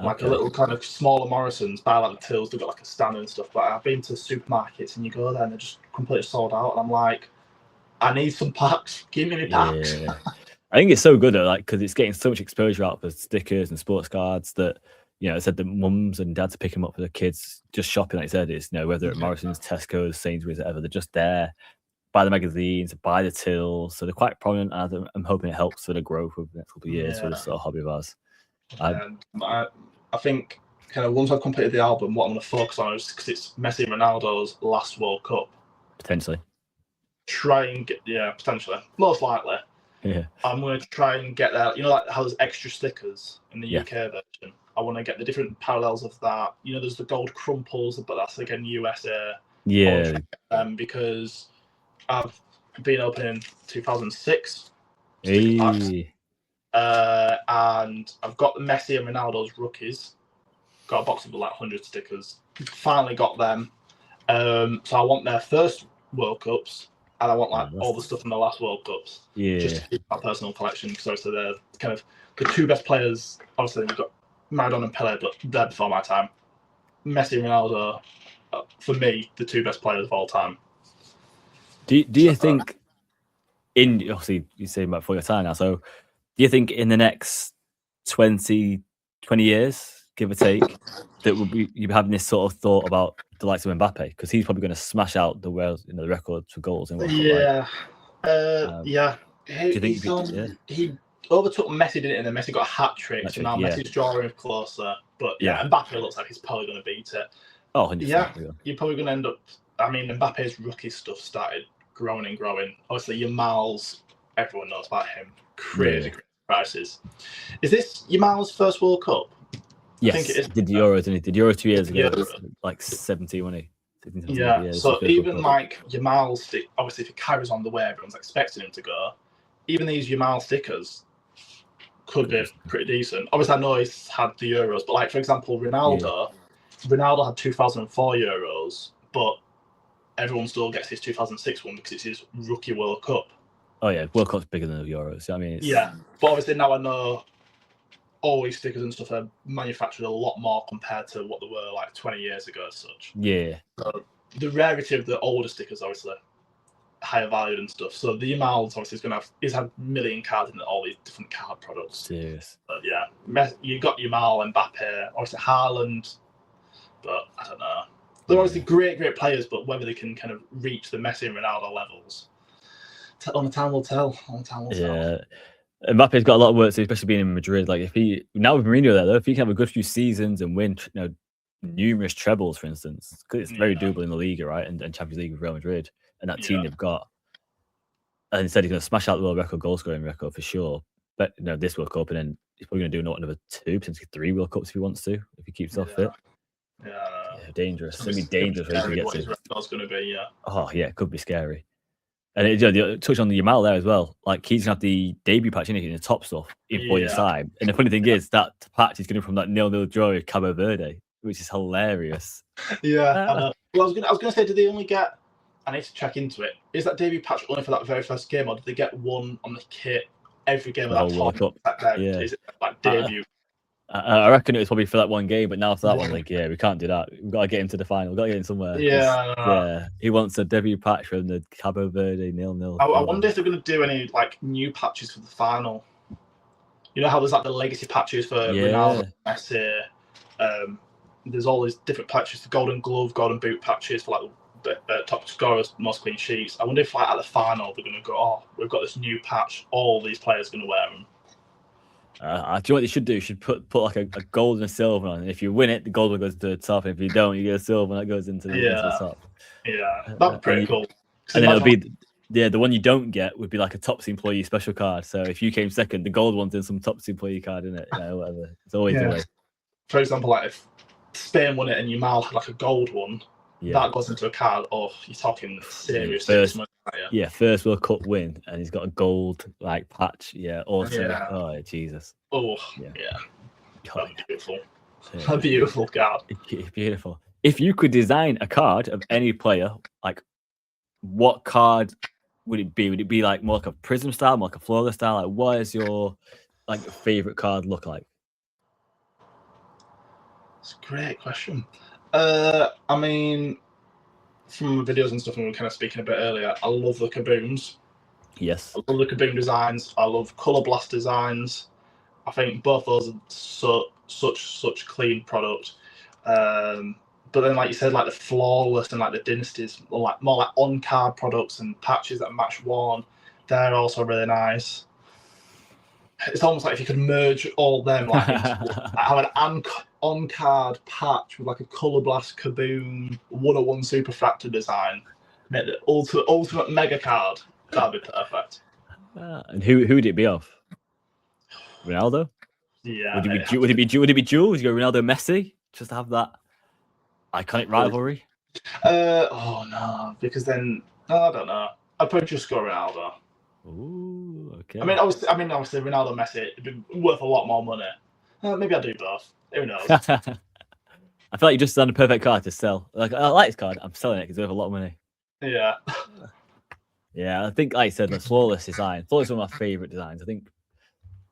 Speaker 2: Like a little kind of smaller Morrison's, by like the tills, they've got like a stand and stuff. But I've been to supermarkets and you go there and they're just completely sold out. And I'm like, I need some packs. Give me packs.
Speaker 1: Yeah. I think it's so good, like, because it's getting so much exposure out for stickers and sports cards that, I said that mums and dads pick them up for the kids just shopping, like you said, it's, whether at Morrison's, Tesco's, Sainsbury's, whatever, they're just there, buy the magazines, buy the tills. So they're quite prominent, and I'm hoping it helps for the growth of the next couple of years for this sort of hobby of ours.
Speaker 2: I think kind of once I've completed the album, what I'm going to focus on is because it's Messi and Ronaldo's last World Cup.
Speaker 1: Potentially.
Speaker 2: Try and get, potentially, most likely.
Speaker 1: Yeah.
Speaker 2: I'm going to try and get that. Like how there's extra stickers in the UK version. I want to get the different parallels of that. There's the gold crumples, but that's again USA.
Speaker 1: Yeah.
Speaker 2: Because I've been opening 2006.
Speaker 1: Hey.
Speaker 2: And I've got the Messi and Ronaldo's rookies. Got a box of like 100 stickers. Finally got them. So I want their first World Cups, and I want like all the stuff from the last World Cups.
Speaker 1: Yeah.
Speaker 2: Just to keep my personal collection, because obviously they're kind of the 2 best players. Obviously we've got Maradona and Pele, but they're before my time. Messi and Ronaldo, for me, the 2 best players of all time.
Speaker 1: Do you think, obviously you're saying about before your time now, so do you think in the next 20 years, give or take, that you'll be having this sort of thought about the likes of Mbappe? Because he's probably going to smash out the the records for goals and whatnot.
Speaker 2: Yeah.
Speaker 1: Do you think
Speaker 2: he overtook Messi, didn't it? And then Messi got a hat-trick, so now Messi's drawing closer. But Mbappe looks like he's probably going to beat it.
Speaker 1: Oh, 100%.
Speaker 2: Yeah, you're probably going to end up... I mean, Mbappe's rookie stuff started growing and growing. Obviously, Yamal's, everyone knows about him. Crazy prices. Is this Yamal's first World Cup?
Speaker 1: Yes, I think it is. Did the Euros, didn't he? Did Euro 2 years ago, like 70, wasn't he? 17,
Speaker 2: yeah, so even like Yamal's stick, obviously if he carries on the way everyone's expecting him to go, even these Yamal stickers could be pretty decent. Obviously I know he's had the Euros, but like for example Ronaldo had 2004 Euros, but everyone still gets his 2006 one because it's his rookie World Cup.
Speaker 1: Oh yeah, World Cup's bigger than the Euros. I mean,
Speaker 2: but obviously now I know all these stickers and stuff are manufactured a lot more compared to what they were like 20 years ago as such.
Speaker 1: Yeah.
Speaker 2: So the rarity of the older stickers obviously higher valued and stuff. So the Yamal's obviously he's had a million cards in all these different card products.
Speaker 1: Serious.
Speaker 2: But you got Yamal, Mbappe, obviously Haaland, but I don't know. They're obviously great players, but whether they can kind of reach the Messi and Ronaldo levels, only time will tell.
Speaker 1: Yeah. Mbappe's got a lot of work to do, especially being in Madrid. Like now with Mourinho there, though, if he can have a good few seasons and win, numerous trebles, for instance, because it's very doable in the Liga, right, and Champions League with Real Madrid and that team they've got. And instead, he's going to smash out the world record goal scoring record for sure. But this World Cup, and then he's probably going to do another 2, potentially 3 World Cups if he wants to, if he keeps off fit. Yeah, dangerous. It's going to be dangerous.
Speaker 2: What his record's going to be,
Speaker 1: Oh yeah, it could be scary. And touch on the Yamal there as well. Like he's gonna have the debut patch in the top stuff in 4 years' time. And the funny thing is that patch is going from that 0-0 draw with Cabo Verde, which is hilarious.
Speaker 2: Yeah. Well, I was gonna say, did they only get? I need to check into it. Is that debut patch only for that very first game, or did they get one on the kit every game of that
Speaker 1: World Cup?
Speaker 2: Is it like debut?
Speaker 1: I reckon it was probably for that one game, but now for that one, we can't do that. We've got to get him to the final. We've got to get him somewhere.
Speaker 2: Yeah.
Speaker 1: He wants a debut patch from the Cabo Verde 0-0.
Speaker 2: I wonder if they're going to do any like new patches for the final. You know how there's like the legacy patches for Ronaldo, Messi. There's all these different patches: the Golden Glove, Golden Boot patches for like the top scorers, most clean sheets. I wonder if like at the final they're going to go, we've got this new patch. All these players are going to wear them.
Speaker 1: Do you know what they should do? You should put like a gold and a silver on, and if you win it, the gold one goes to the top. And if you don't, you get a silver and that goes into the top.
Speaker 2: Yeah, that'd be pretty cool.
Speaker 1: And then it'll be the one you don't get would be like a Topsy employee special card. So if you came second, the gold one's in some Topsy employee card, in it, whatever. It's always the way.
Speaker 2: For example, like if Spain won it and Yamal had like a gold one, that goes into a card. Oh, you're talking serious.
Speaker 1: First World Cup win, and he's got a gold like patch. Yeah, awesome. Yeah. Oh, Jesus.
Speaker 2: Oh, yeah. Beautiful. A beautiful card.
Speaker 1: Beautiful. If you could design a card of any player, like what card would it be? Would it be like more like a prism style, more like a flawless style? Like, what is your like favorite card look like?
Speaker 2: It's a great question. I mean, from videos and stuff, and we were kind of speaking a bit earlier, I love the Kaboons.
Speaker 1: Yes.
Speaker 2: I love the Kaboom designs. I love Color Blast designs. I think both those are such clean product. But then, like you said, like the flawless and like the dynasties, more like on-card products and patches that match worn, they're also really nice. It's almost like if you could merge all them, like have an on-card patch with like a Color Blast Kaboom 101 Superfractor design, make the ultimate mega card. That'd be perfect.
Speaker 1: And who would it be of? Ronaldo?
Speaker 2: Yeah.
Speaker 1: Would it be dual? Would you go Ronaldo Messi just to have that iconic rivalry?
Speaker 2: Oh no, because then I don't know. I'd probably just go Ronaldo.
Speaker 1: Ooh, okay.
Speaker 2: I mean, obviously, Ronaldo, Messi, it'd be worth a lot more money. Maybe I'll do both. Who knows?
Speaker 1: I feel like you just done a perfect card to sell. Like, I like this card. I'm selling it because it's worth a lot of money.
Speaker 2: Yeah.
Speaker 1: Yeah, I think, like I said, the flawless design. Flawless is one of my favorite designs. I think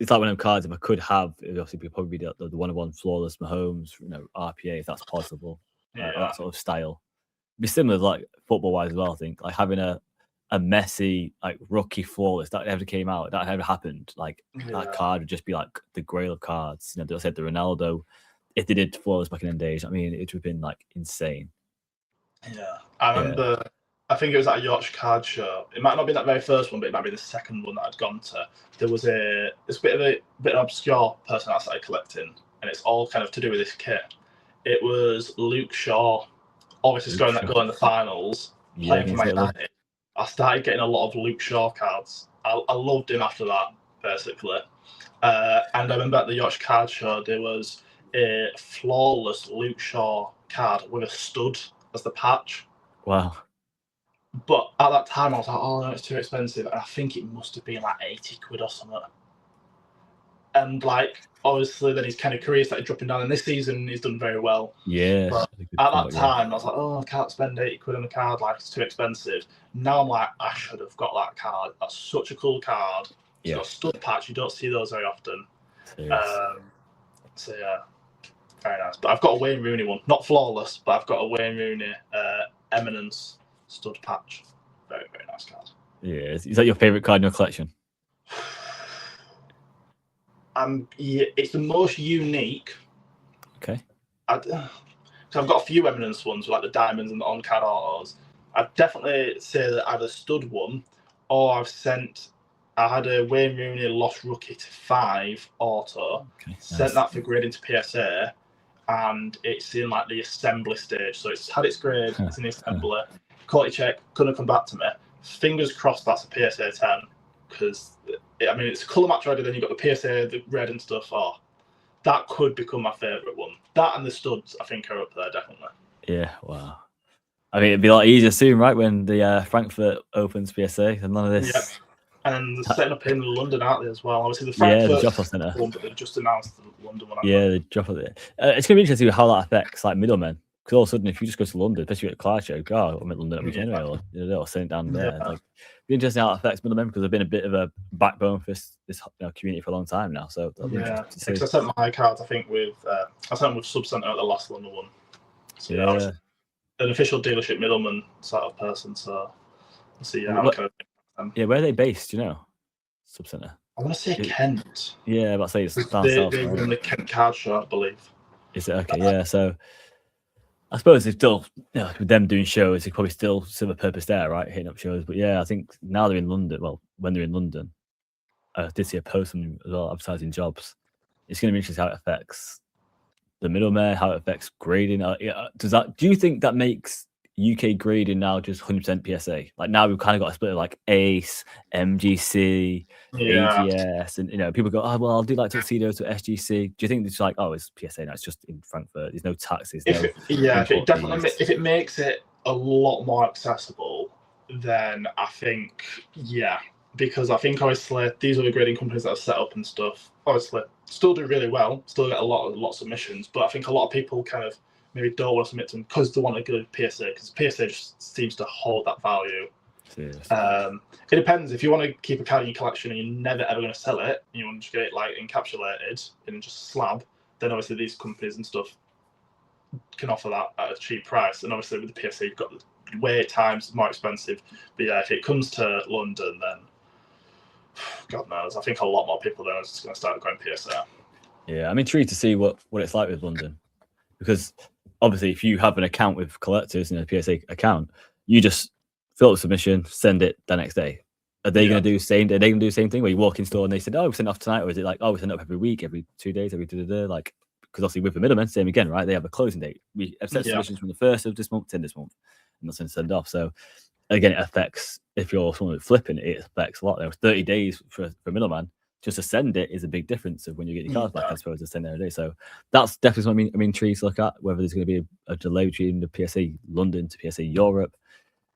Speaker 1: it's like one of them cards. If I could have, it would obviously probably be the one-on-one flawless Mahomes, RPA, if that's possible. That sort of style. It'd be similar, like football-wise as well. I think, like having a Messi like rookie flawless that ever came out, that ever happened. Like that card would just be like the grail of cards. I said the Ronaldo. If they did flawless back in the days, I mean, it would have been like insane.
Speaker 2: Yeah, I remember. I think it was at a Yorkshire card show. It might not be that very first one, but it might be the second one that I'd gone to. There was this bit of an obscure person I started collecting, and it's all kind of to do with this kit. It was Luke Shaw, obviously scoring that goal in the finals, playing for Man United. I started getting a lot of Luke Shaw cards. I loved him after that, basically. And I remember at the Yorkshire card show, there was a flawless Luke Shaw card with a stud as the patch.
Speaker 1: Wow.
Speaker 2: But at that time, I was like, oh, no, it's too expensive. And I think it must have been like 80 quid or something. And like, obviously, then his kind of career started dropping down. And this season, he's done very well.
Speaker 1: Yeah.
Speaker 2: But at that time, I was like, oh, I can't spend 80 quid on a card. Like, it's too expensive. Now I'm like, I should have got that card. That's such a cool card. It's got a stud patch. You don't see those very often. So, yeah, very nice. But I've got a Wayne Rooney one. Not flawless, but I've got a Wayne Rooney Eminence stud patch. Very, very nice card.
Speaker 1: Yeah. Is that your favorite card in your collection?
Speaker 2: It's the most unique.
Speaker 1: Okay.
Speaker 2: So I've got a few Eminence ones, like the diamonds and the on-card autos. I'd definitely say that I've a stud one, or I had a Wayne Rooney lost rookie to 5 auto. Okay, sent that for grade into PSA, and it's in like the assembly stage. So it's had its grade, it's in the assembly. Quality check, couldn't come back to me. Fingers crossed that's a PSA 10, because I mean it's a colour match already. Then you've got the PSA, the red and stuff. Oh, that could become my favourite one. That and the studs, I think, are up there definitely.
Speaker 1: Yeah, wow. I mean, it'd be a lot easier soon, right? When the Frankfurt opens PSA, and none of this.
Speaker 2: Yeah. And they're setting up in London, aren't they, as well? Obviously, the Frankfurt
Speaker 1: drop-off centre.
Speaker 2: But they've just announced the London one.
Speaker 1: Yeah, the drop-off there. It's going to be interesting how that affects like middlemen. Because all of a sudden, if you just go to London, especially at a car show, I'm at London every January, or send it down there. Like, it'd be interesting how it affects middlemen, because they've been a bit of a backbone for this community for a long time now. So
Speaker 2: because I sent my cards, I think with Sub Centre at the last London one. So, I was an official dealership middleman sort of person. So we'll see.
Speaker 1: Yeah, where are they based? Do you know? Sub Centre.
Speaker 2: I want to say Kent.
Speaker 1: Yeah, but say it's
Speaker 2: down south. They run the Kent card show, I believe.
Speaker 1: Is it okay? Yeah, so. I suppose they're still, with them doing shows, they probably still serve a purpose there, right? Hitting up shows. But yeah, I think now they're in London. Well, when they're in London, I did see a post on as well advertising jobs. It's going to be interesting how it affects the middleman, how it affects grading. Do you think that makes UK grading now just 100% PSA? Like now we've kind of got a split of like ACE, MGC, AGS, and people go, oh well, I'll do like tuxedo to SGC. Do you think it's like, oh, it's PSA now? It's just in Frankfurt. There's no taxes.
Speaker 2: If it makes it a lot more accessible, then I think because I think obviously these other grading companies that are set up and stuff obviously still do really well, still get a lot of submissions, but I think a lot of people kind of maybe don't want to submit to them because they want to go to PSA, because PSA just seems to hold that value. It depends. If you want to keep a card in your collection and you're never ever going to sell it, and you want to get it like encapsulated in just a slab, then obviously these companies and stuff can offer that at a cheap price. And obviously with the PSA, you've got the wait times, more expensive. But yeah, if it comes to London, then God knows. I think a lot more people are just going to start going PSA.
Speaker 1: Yeah, I'm intrigued to see what it's like with London, because obviously if you have an account with collectors in a PSA account, you just fill out the submission, send it the next day. Are they going to do the same? Are they going to do the same thing where you walk in store and they said, "Oh, we send it off tonight," or is it like, "Oh, we send it up every week, every 2 days, every like?" Because obviously with the middlemen, same again, right? They have a closing date. We accept submissions from the 1st of this month to this month, and that's going to send off. So again, it affects, if you're someone flipping it affects a lot. There was 30 days for a middleman. Just to send it is a big difference of when you get your cards back, I suppose, to send there a day. So that's definitely something I'm intrigued to look at, whether there's going to be a delay between the PSA London to PSA Europe.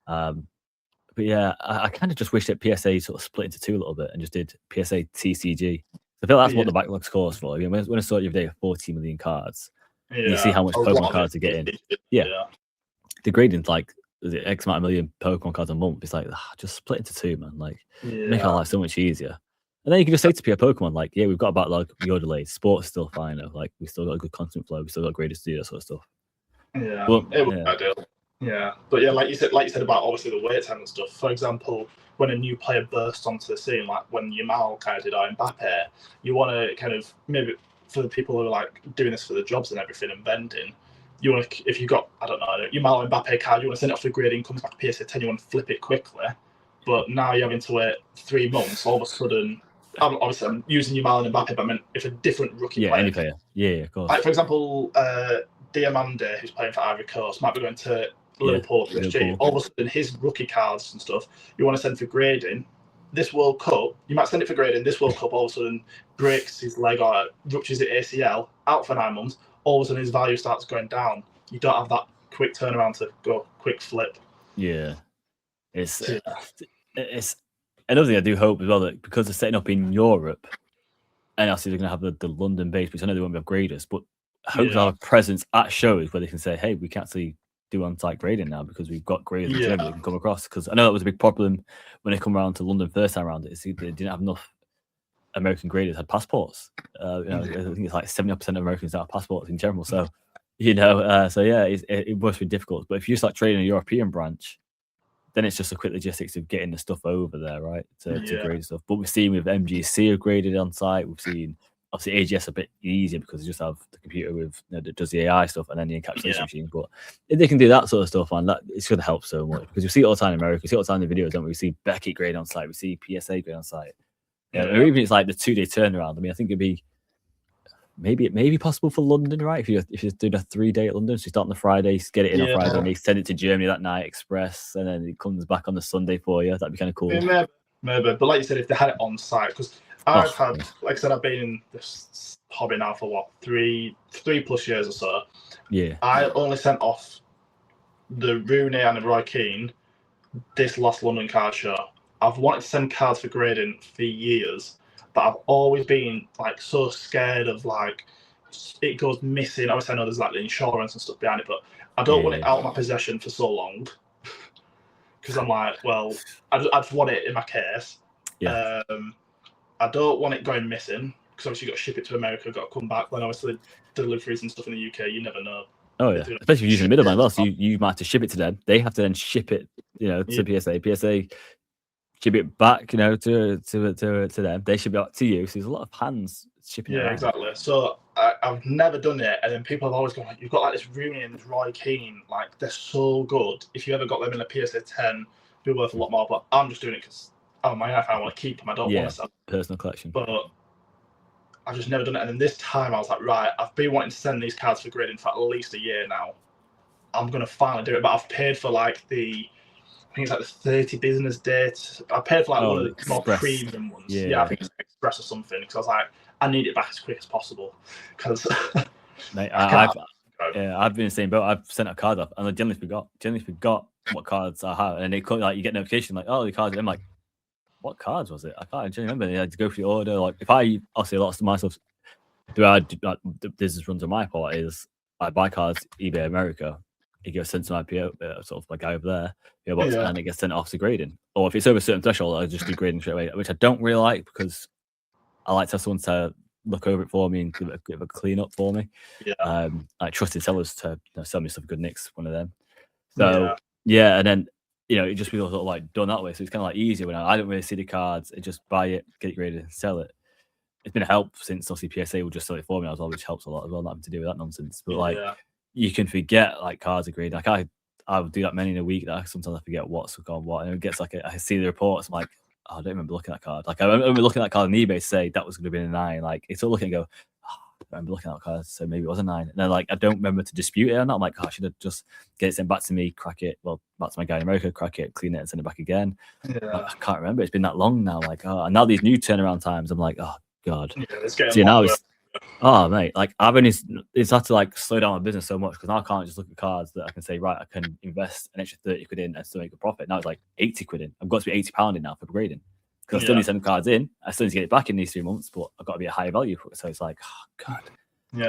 Speaker 1: But yeah, I kind of just wish that PSA sort of split into two a little bit and just did PSA TCG. I feel like that's what the backlog scores for. I mean, when I saw it the other day, 40 million cards, you see how much Pokemon cards are getting. The grading's like, is it X amount of million Pokemon cards a month? It's like, just split into two, man. Like, make our life so much easier. And then you can just say to Pokemon, like, yeah, we've got a backlog, you're delayed. Sport's still fine, though. Like, we still got a good constant flow, we still got graders to do that sort of stuff.
Speaker 2: Yeah, it was ideal. Yeah, but yeah, like you said about obviously the wait time and stuff. For example, when a new player bursts onto the scene, like when Yamal kind of did or Mbappe, you want to kind of, maybe for the people who are like doing this for the jobs and everything and vending, you want to, if you've got, I don't know, Yamal or Mbappe card, you want to send it off for grading, comes back to PSA 10, you want to flip it quickly. But now you're having to wait 3 months, all of a sudden, obviously I'm using Yamal and Mbappe, but I mean, if a different rookie player.
Speaker 1: Any player. Yeah, of course.
Speaker 2: Like, for example, Diamande, who's playing for Ivory Coast, might be going to Liverpool, PSG. All of a sudden, his rookie cards and stuff, you want to send for grading. This World Cup, you might send it for grading. This World Cup all of a sudden breaks his leg or ruptures the ACL, out for 9 months. All of a sudden, his value starts going down. You don't have that quick turnaround to go quick flip.
Speaker 1: Yeah. It's another thing I do hope as well, that because they're setting up in Europe, and obviously they're going to have the London base, which I know they won't have graders, but I hope they'll have a presence at shows where they can say, hey, we can actually do on-site grading now because we've got graders in Germany that can come across. Because I know that was a big problem when they come around to London first time around. They didn't have enough American graders had passports. I think it's like 70% of Americans don't have passports in general. So, it must be difficult. But if you start trading a European branch, then it's just a quick logistics of getting the stuff over there, right? To grade stuff. But we've seen with MGC have graded on site. We've seen obviously AGS a bit easier because they just have the computer with that does the AI stuff and then the encapsulation machine. But if they can do that sort of stuff, man, it's going to help so much because we see it all the time in America. We see it all the time in the videos, don't we? We see Beckett grade on site. We see PSA grade on site. Or even it's like the 2-day turnaround. I mean, I think it'd be maybe possible for London, right? If you're doing a 3-day at London, so you start on the Friday, get it in on Friday, and they send it to Germany that night, express, and then it comes back on the Sunday for you. That'd be kind of cool.
Speaker 2: Maybe. But like you said, if they had it on site, because I've had, like I said, I've been in this hobby now for what, 3+ years or so.
Speaker 1: Yeah.
Speaker 2: I only sent off the Rooney and the Roy Keane this last London card show. I've wanted to send cards for grading for years, but I've always been like so scared of like it goes missing. Obviously, I know there's like the insurance and stuff behind it, but I don't want it out of my possession for so long because I'm like, well, I just want it in my case.
Speaker 1: Yeah.
Speaker 2: I don't want it going missing because obviously you've got to ship it to America, got to come back. Then obviously deliveries and stuff in the UK, you never know.
Speaker 1: Oh yeah, especially if you're using the middleman as well. So you might have to ship it to them. They have to then ship it, to PSA. PSA ship it back, to them. They ship it back to you. So there's a lot of hands shipping.
Speaker 2: Yeah, exactly. So I've never done it, and then people have always gone, like, you've got like this Rooney and this Roy Keane, like they're so good. If you ever got them in a PSA 10, it'd be worth a lot more. But I'm just doing it because oh my God, I want to keep them. I don't want to sell them.
Speaker 1: Personal collection.
Speaker 2: But I've just never done it. And then this time I was like, right, I've been wanting to send these cards for grading for at least a year now. I'm going to finally do it. But I've paid for like I think it's like the 30 business days. I paid for like one of the more premium ones. Yeah, I think it's Express or something. Because I was like, I need it back as quick as possible. Because
Speaker 1: mate, I've been the same boat. I've sent a card up and I generally forgot what cards I have. And they call like you get notification like, oh, the cards. I'm like, what cards was it? I can't remember. I had to go through the order. Like if obviously a lot of myself, the business runs on my part is I buy cards eBay America. It gets sent to my PO, sort of my guy over there, PO box, and it gets sent off to grading. Or if it's over a certain threshold, I just do grading straight away, which I don't really like because I like to have someone to look over it for me and give a clean up for me.
Speaker 2: Yeah.
Speaker 1: Like trusted sellers to sell me stuff good nicks, one of them. So and then it just feels sort of like done that way. So it's kind of like easier when I don't really see the cards. I just buy it, get it graded, and sell it. It's been a help since obviously PSA will just sell it for me as well, which helps a lot as well, not having to do with that nonsense. But you can forget like cards are graded. Like I would do that many in a week that sometimes I forget what's gone what, and it gets like I see the reports. I'm like, oh, I don't remember looking at that card. Like I remember looking at that card on eBay to say that was going to be a 9. Like it's all looking and go, oh, I remember looking at that card, so maybe it was a 9. And then like I don't remember to dispute it or not. I'm like, oh, I should have just get it sent back to me, crack it. Well, back to my guy in America, crack it, clean it, and send it back again. I can't remember. It's been that long now. Like and now these new turnaround times, I'm like, oh God.
Speaker 2: It's getting
Speaker 1: see now oh mate, like I've only it's had to like slow down my business so much because now I can't just look at cards that I can say, right, I can invest an extra 30 quid in and still make a profit. Now it's like 80 quid in. I've got to be 80 £80 in now for grading because I still need to send cards in. I still need to get it back in these 3 months, but I've got to be a higher value for it. So it's like, oh God,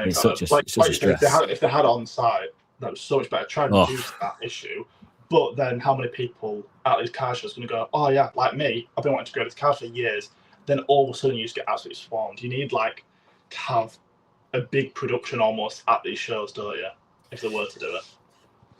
Speaker 1: it's such a stress.
Speaker 2: If they had on site, that was so much better. Try and reduce that issue. But then how many people at these card shows are going to go, oh yeah, like me, I've been wanting to grade this card for years. Then all of a sudden you just get absolutely swarmed. You need like to have a big production almost at these shows, don't you? If they were to do it.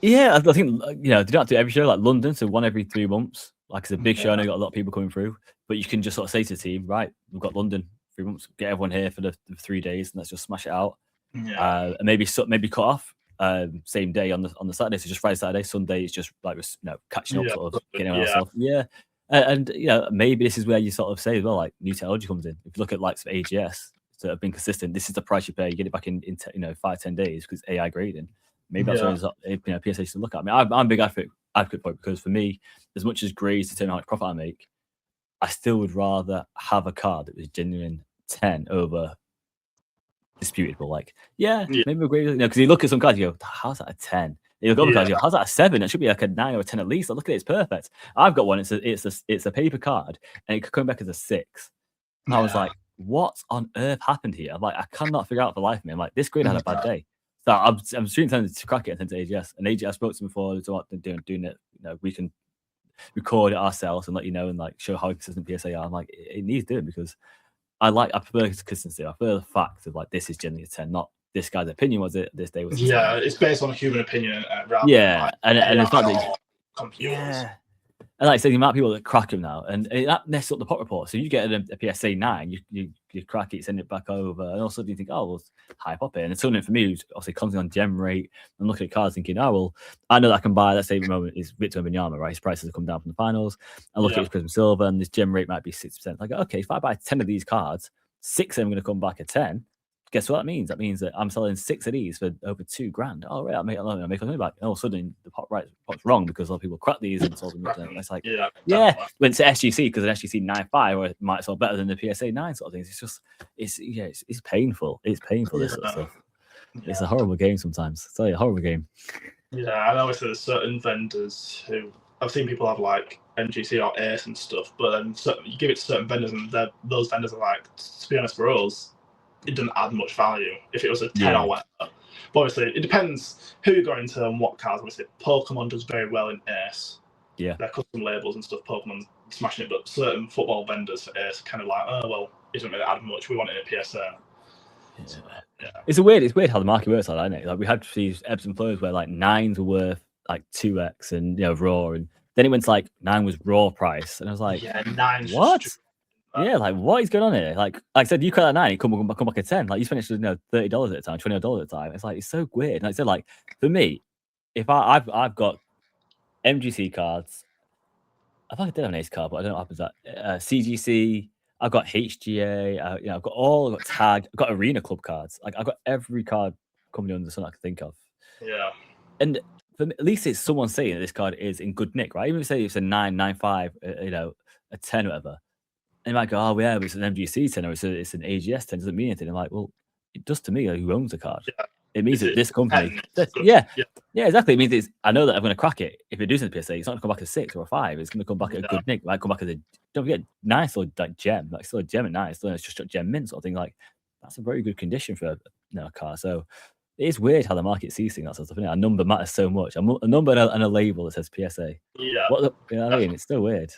Speaker 1: Yeah, I think they don't have to do every show like London, so one every 3 months. Like it's a big show, and you've got a lot of people coming through. But you can just sort of say to the team, right, we've got London 3 months, get everyone here for the 3 days, and let's just smash it out. And maybe cut off same day on the Saturday. So just Friday, Saturday, Sunday is just like catching up, sort of getting ourselves. And maybe this is where you sort of say as well, like new technology comes in. If you look at likes of AGS that have been consistent, this is the price you pay. You get it back in 5-10 days because AI grading. Maybe that's what PSA should look at. I mean, I'm a big advocate for it because for me, as much as grades determine how much profit I make, I still would rather have a card that was genuine 10 over disputable. Like, maybe a grade, because you look at some cards, you go, how's that a 10? You look at other cards, you go, how's that a 7? It should be like a 9 or a 10 at least. Look at it, it's perfect. I've got one. It's a paper card, and it could come back as a 6. And I was like, what on earth happened here? I'm like, I cannot figure out for the life of me. I'm like, this grade had a bad day. So I'm straight tempted to crack it and send to AGS. And AGS spoke to me before, so doing it. We can record it ourselves and let you know and like show how consistent PSA are. I'm like, it needs doing because I prefer consistency. I prefer the fact of like this is generally a 10, not this guy's opinion was it this day was.
Speaker 2: It's based on a human opinion.
Speaker 1: And it's not that. And like I said, the amount of people that crack them now, and that messes up the pot report. So you get a PSA 9, you crack it, send it back over, and also you think, oh, well, hype up it. And it's something for me who's obviously constantly on gem rate and looking at cards thinking, oh, well, I know that I can buy, let's say at the moment is Victor Wembanyama, right? His prices have come down from the finals. I look at his Prism Silver, and this gem rate might be 6%. Like, okay, if I buy 10 of these cards, 6 of them are going to come back at 10. Guess what that means? That means that I'm selling 6 of these for over $2,000. Oh, right, I make money back. And all of a sudden, the pot's wrong because a lot of people crack these and sold them. It's like, went to SGC because an SGC 9.5 or it might sell better than the PSA 9 sort of things. It's just, it's painful. It's painful, this sort of stuff. It's a horrible game sometimes. It's a horrible game.
Speaker 2: Yeah, I know there's certain vendors who I've seen people have like MGC or Ace and stuff, but then you give it to certain vendors and those vendors are like, to be honest, for us, it doesn't add much value if it was a 10 or whatever. But obviously, it depends who you're going to and what cards. Obviously, Pokemon does very well in Ace.
Speaker 1: Yeah.
Speaker 2: Their custom labels and stuff, Pokemon smashing it, but certain football vendors for Ace are kind of like, oh, well, it doesn't really add much. We want it in PSA.
Speaker 1: It's weird how the market works like that, isn't it? Like we had these ebbs and flows where like 9s were worth like 2x and raw, and then it went to like 9 was raw price, and I was like,
Speaker 2: 9's
Speaker 1: what? Like what is going on here? Like I said, you cut that 9, it come back at 10. Like you spend $30 at a time, $20 at a time. It's like it's so weird. And like I said, like for me, if I've got MGC cards, I thought I did have an ace card, but I don't know what happens to that. CGC, I've got HGA, I've got tag, I've got arena club cards. Like I've got every card coming under the sun I can think of.
Speaker 2: Yeah.
Speaker 1: And for me, at least it's someone saying that this card is in good nick, right? Even if say it's a 9, 9, 5, a 10, whatever. And you might go, oh yeah, but it's an MGC 10 or it's an AGS 10. Doesn't mean anything. I'm like, well, it does to me. Like, who owns the card?
Speaker 2: Yeah.
Speaker 1: It means that this company,
Speaker 2: yeah,
Speaker 1: exactly. It means I know that I'm going to crack it. If it does in the PSA, it's not going to come back as 6 or a 5. It's going to come back at a good nick. It might come back as don't forget, 9 still like gem, like still a gem at 9. Still it's just a gem mint sort of thing. Like that's a very good condition for a car. So it is weird how the market sees things, that sort of stuff. A number matters so much. A number and a label that says PSA.
Speaker 2: Yeah.
Speaker 1: You know what I mean? It's still weird.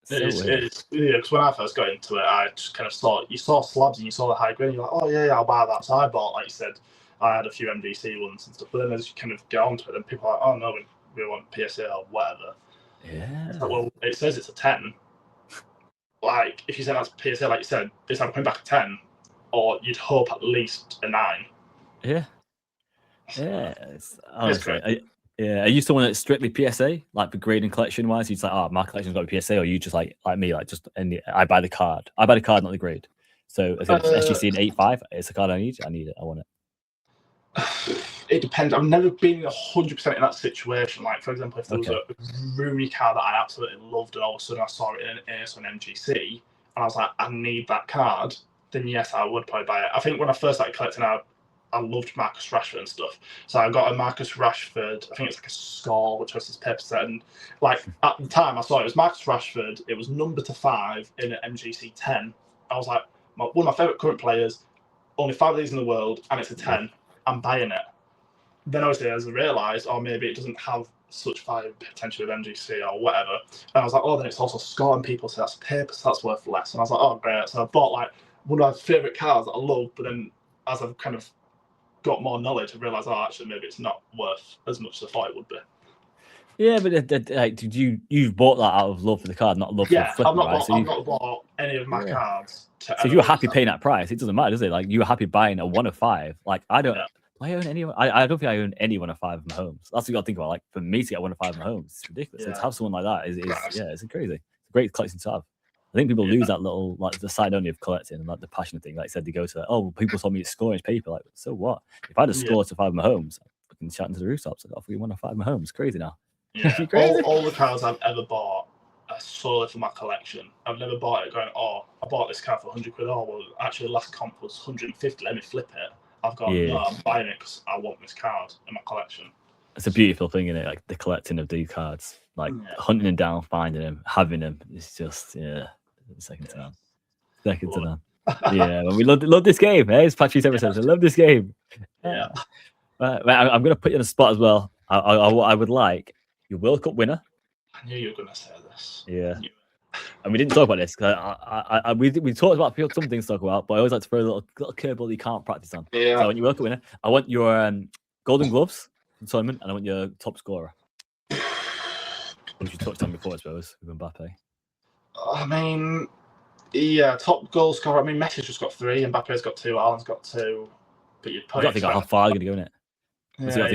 Speaker 2: Because when I first got into it, I just kind of you saw slabs and you saw the high grade, and you're like, oh yeah, I'll buy that. So I bought, like you said, I had a few MDC ones and stuff. But then as you kind of get onto it, then people are like, oh no, we want PSA or whatever.
Speaker 1: Yeah.
Speaker 2: It's like, well, it says it's a 10. Like if you say that's PSA, like you said, it's either coming back a 10, or you'd hope at least a 9.
Speaker 1: Yeah. Yeah. It's great. Are you someone that's strictly PSA, like for grading collection wise? You'd say, oh, my collection's got to be PSA, or you just like me, like just I buy the card. I buy the card, not the grade. So if it's SGC an 8.5, it's a card I need. I need it. I want it.
Speaker 2: It depends. I've never been 100% in that situation. Like for example, if there was a Rooney card that I absolutely loved, and all of a sudden I saw it in an Ace or an MGC, and I was like, I need that card. Then yes, I would probably buy it. I think when I first started collecting, I loved Marcus Rashford and stuff. So I got a Marcus Rashford, I think it's like a score, which was his paper set. And like at the time I saw it was Marcus Rashford, it was number to 5 in an MGC 10. I was like, one of my favourite current players, only 5 of these in the world, and it's a 10. I'm buying it. Then obviously as I realised, maybe it doesn't have such fire potential with MGC or whatever. And I was like, then it's also score, and people say that's paper, so that's worth less. And I was like, oh great. So I bought like one of my favourite cards that I love, but then as I've kind of got more knowledge, I realised, actually, maybe it's not worth as much as I thought it would be.
Speaker 1: Yeah, but like, did you bought that out of love for the card, not love for the flipper, right?
Speaker 2: I've not bought any of my cards.
Speaker 1: So if you were happy paying that price, it doesn't matter, does it? Like you were happy buying a 1 of 5. Like I don't. I own any. I don't think I own any 1 of 5 of my homes. That's what you got to think about. Like for me to get 1 of 5 of my homes, it's ridiculous. So to have someone like that is it's crazy. It's a great collection to have. I think people lose that little, like the side only of collecting and like the passion thing. Like I said, they go to people told me it's scoring paper. Like, so what? If I had a score to 5 of my homes, I can shout into the rooftops. Like, I 1 of 5 of my homes. It's crazy now.
Speaker 2: Yeah. all the cards I've ever bought are solely for my collection. I've never bought it going, I bought this card for 100 quid. Well, actually, the last comp was 150. Let me flip it. I've gone, no, I'm buying it because I want this card in my collection.
Speaker 1: It's a beautiful thing, isn't it? Like the collecting of these cards, like hunting them down, finding them, having them. It's just second to none. Second to none. Yeah, well, we love this game. It's Patrick's episode. I love this game.
Speaker 2: Yeah.
Speaker 1: I'm going to put you on the spot as well. I would like your World Cup winner.
Speaker 2: I knew you were going to say this.
Speaker 1: Yeah. And we didn't talk about this because we talked about some things to talk about, but I always like to throw a little curveball you can't practice on.
Speaker 2: Yeah.
Speaker 1: So I want your World Cup winner. I want your Golden Gloves from the tournament, and I want your top scorer. Which you touched on before, I suppose, with Mbappe.
Speaker 2: I mean, top goal scorer. I mean, Messi's just got 3, Mbappe's got 2, Haaland's got 2. But you've got
Speaker 1: to think about how far they're going to go in it.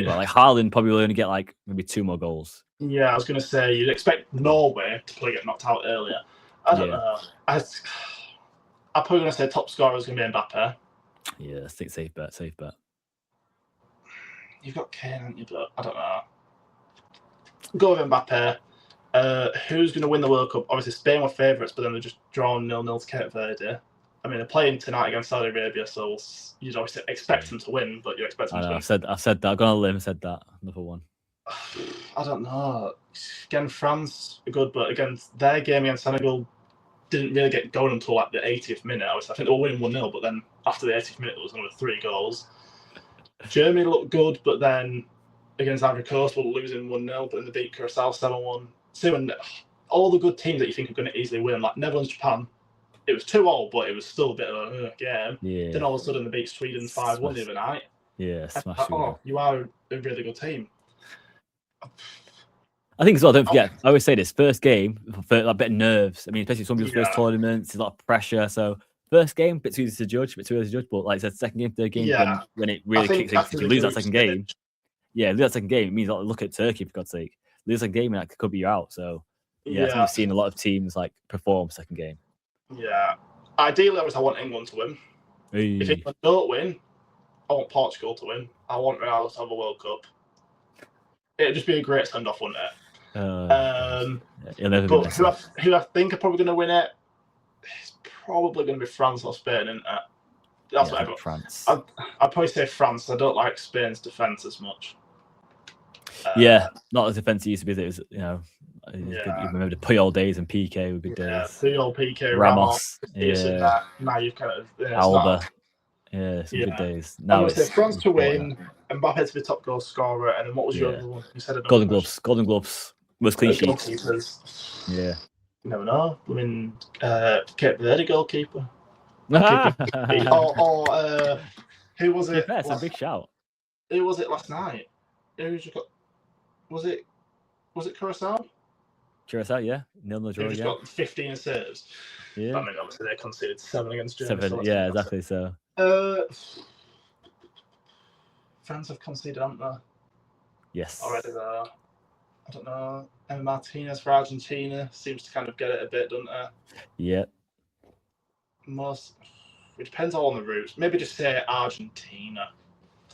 Speaker 1: Like Haaland probably will only get like maybe 2 more goals.
Speaker 2: Yeah, I was going to say you'd expect Norway to probably get knocked out earlier. I don't know. I'm probably going to say top scorer is going to be Mbappe.
Speaker 1: Yeah, I think safe bet.
Speaker 2: You've got Kane, haven't you? But I don't know. Go with Mbappe. Who's going to win the World Cup? Obviously, Spain were favourites, but then they're just drawn 0-0 to Cape Verde. I mean, they're playing tonight against Saudi Arabia, so you'd obviously expect them to win, but you expect them to win.
Speaker 1: I've said that. I've gone on a limb, said that. Another one.
Speaker 2: I don't know. Again, France are good, but against their game against Senegal didn't really get going until like the 80th minute. I think they were winning 1-0, but then after the 80th minute, there was another 3 goals. Germany looked good, but then against Ivory Coast, we're losing 1-0, but then they beat Curacao 7-1. So, and all the good teams that you think are going to easily win, like Netherlands, Japan, it was 2-2, but it was still a bit of a game. Yeah. Then all of a sudden they beat Sweden 5-1 the other night.
Speaker 1: Yeah, smash.
Speaker 2: You are a really good team.
Speaker 1: I think as well, don't forget, I always say this, first game, for a bit of nerves. I mean, especially some people's first tournaments, there's a lot of pressure. So first game, a bit too easy to judge, but like I said, second game, third game, when it really kicks in, if you lose that second game, it means look at Turkey, for God's sake. Lose a game and that could be you out. So Yeah, I think we've seen a lot of teams like perform second game.
Speaker 2: Yeah. Ideally, I want England to win.
Speaker 1: Hey.
Speaker 2: If England don't win, I want Portugal to win. I want Real to have a World Cup. It'd just be a great send-off, wouldn't it?
Speaker 1: It'll never be
Speaker 2: but who I think are probably going to win it, it's probably going to be France or Spain, isn't it? That's what I got.
Speaker 1: France.
Speaker 2: I'd probably say France. I don't like Spain's defence as much.
Speaker 1: Not as defensive used to be. It was, you remember the Puyol days and PK were good days.
Speaker 2: Puyol, PK,
Speaker 1: Ramos.
Speaker 2: Now you've kind of
Speaker 1: Alba. Some good days. Now
Speaker 2: it's France to win, Mbappe to be top goal scorer, and then what was your other one? You said
Speaker 1: Golden Gloves. Golden Gloves. Most clean sheets.
Speaker 2: Yeah. You never know. I mean, Cape Verde goalkeeper. Who was it?
Speaker 1: That's a big shout.
Speaker 2: Who was it last night? Was it Curacao?
Speaker 1: Curacao, yeah. Nil draw.
Speaker 2: He just got 15 saves.
Speaker 1: Yeah.
Speaker 2: I mean, obviously they conceded 7 against Germany.
Speaker 1: 7, yeah, exactly. So.
Speaker 2: France have conceded, haven't they?
Speaker 1: Yes.
Speaker 2: Already there. I don't know. Emma Martinez for Argentina seems to kind of get it a bit, doesn't it?
Speaker 1: Yeah.
Speaker 2: It depends all on the routes. Maybe just say Argentina.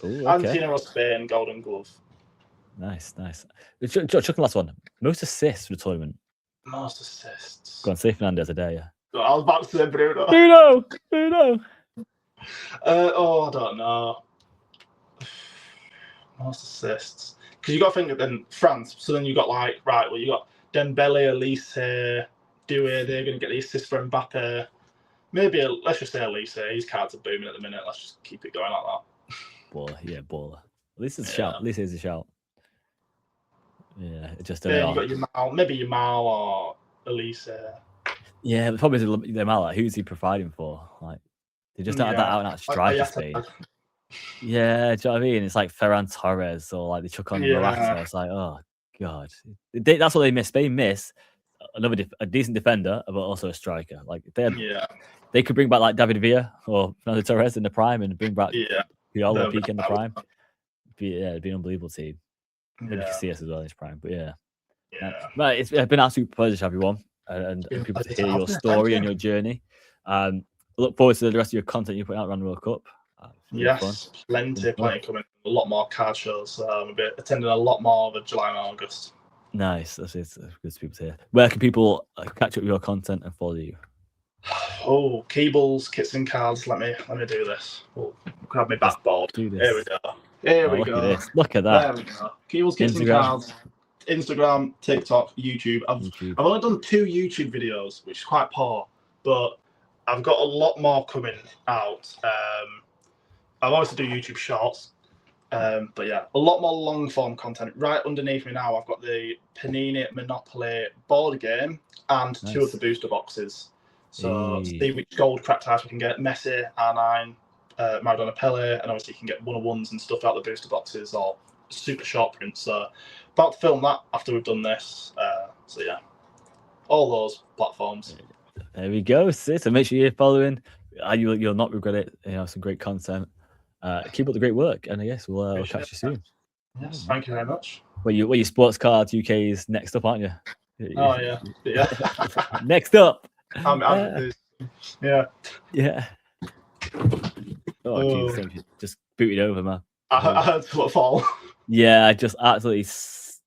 Speaker 1: Ooh, okay.
Speaker 2: Argentina or Spain, Golden Glove.
Speaker 1: Nice. Chuck the last one. Most assists for the tournament.
Speaker 2: Most assists.
Speaker 1: Go on, say Fernandez a day, yeah.
Speaker 2: I was about to say Bruno.
Speaker 1: Bruno.
Speaker 2: I don't know. Most assists. Because you got to think of then France. So then you got you got Dembele, Elise, Doué. They're going to get the assists for Mbappe. Maybe let's just say Elise. His cards are booming at the minute. Let's just keep it going like that.
Speaker 1: Baller. At least it's a shout. At least it's a shout. Yeah, just
Speaker 2: you got Yamal, maybe Yamal or Elise.
Speaker 1: Yeah, the problem is Yamal. Who's he providing for? Like, they just don't have that out and out striker speed. Yeah, do you know what I mean? It's like Ferran Torres or like they chuck on Morata. It's like, oh god, that's what they miss. They miss a decent defender, but also a striker. Like they could bring back like David Villa or Fernando Torres in the prime and bring back Puyol or Piqué in the prime. It'd be an unbelievable team. Maybe CS as well in his prime, but but it's been an absolute pleasure to have you on and people to hear your story and your journey. I look forward to the rest of your content you put out around the World Cup.
Speaker 2: Yes, plenty coming. A lot more card shows. I'll be attending a lot more over July and August.
Speaker 1: Nice. That's good to people to hear. Where can people catch up with your content and follow you?
Speaker 2: Oh, Keebles, Kits and Cards. Let me do this. Grab my backboard. Here we go. Here we go.
Speaker 1: Look at that.
Speaker 2: There we go. Keebles, Kits and Cards. Instagram, TikTok, YouTube. I've only done 2 YouTube videos, which is quite poor, but I've got a lot more coming out. I've also do YouTube Shorts, but yeah, a lot more long form content. Right underneath me now, I've got the Panini Monopoly board game and 2 of the booster boxes. So see which gold cracked ice we can get. Messi, R9, Maradona, Pele, and obviously you can get 1-of-1s and stuff out of the booster boxes or super short prints. So about to film that after we've done this. So yeah, all those platforms.
Speaker 1: There we go. So make sure you're following. You'll not regret it. Some great content. Keep up the great work, and I guess we'll catch you soon.
Speaker 2: Yes, thank you very much.
Speaker 1: Well, your Sports Cards UK is next up, aren't you?
Speaker 2: Oh yeah.
Speaker 1: Next up.
Speaker 2: Yeah.
Speaker 1: Oh, geez, just booted over, man.
Speaker 2: I heard what fall.
Speaker 1: Yeah, I just absolutely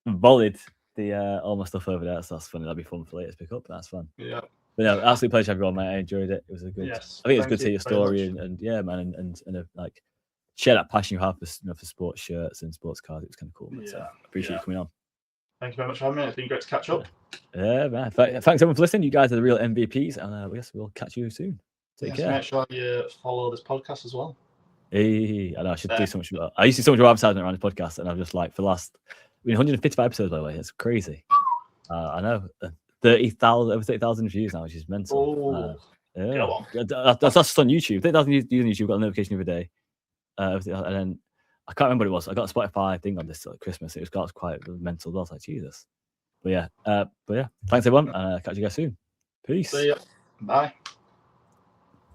Speaker 1: volleyed all my stuff over there. So that's funny. That'd be fun for later to pick up. That's fun.
Speaker 2: Yeah.
Speaker 1: But no, absolute pleasure, everyone, mate. I enjoyed it. It was a good.
Speaker 2: Yes,
Speaker 1: I think it was good to hear your story and yeah, man, and like share that passion you have for sports shirts and sports cards. It was kind of cool. But, appreciate you coming on.
Speaker 2: Thank you very much for having me. It's been great to catch up.
Speaker 1: Yeah, man. Thanks everyone for listening. You guys are the real MVPs, and I guess we'll catch you soon. Take care.
Speaker 2: Make sure you follow this podcast as well.
Speaker 1: Hey, I know I should do so much. I used to do so much advertising around this podcast, and I'm just like, for the last 155 episodes, by the way. It's crazy. I know. 30,000 over 30,000 views now, which is mental. That's just on YouTube. 30,000 views on YouTube. Got a notification every day, and then I can't remember what it was. I got a Spotify thing on this Christmas. It was quite mental. I was like, Jesus. But yeah, thanks everyone. Catch you guys soon. Peace.
Speaker 2: See ya. Bye.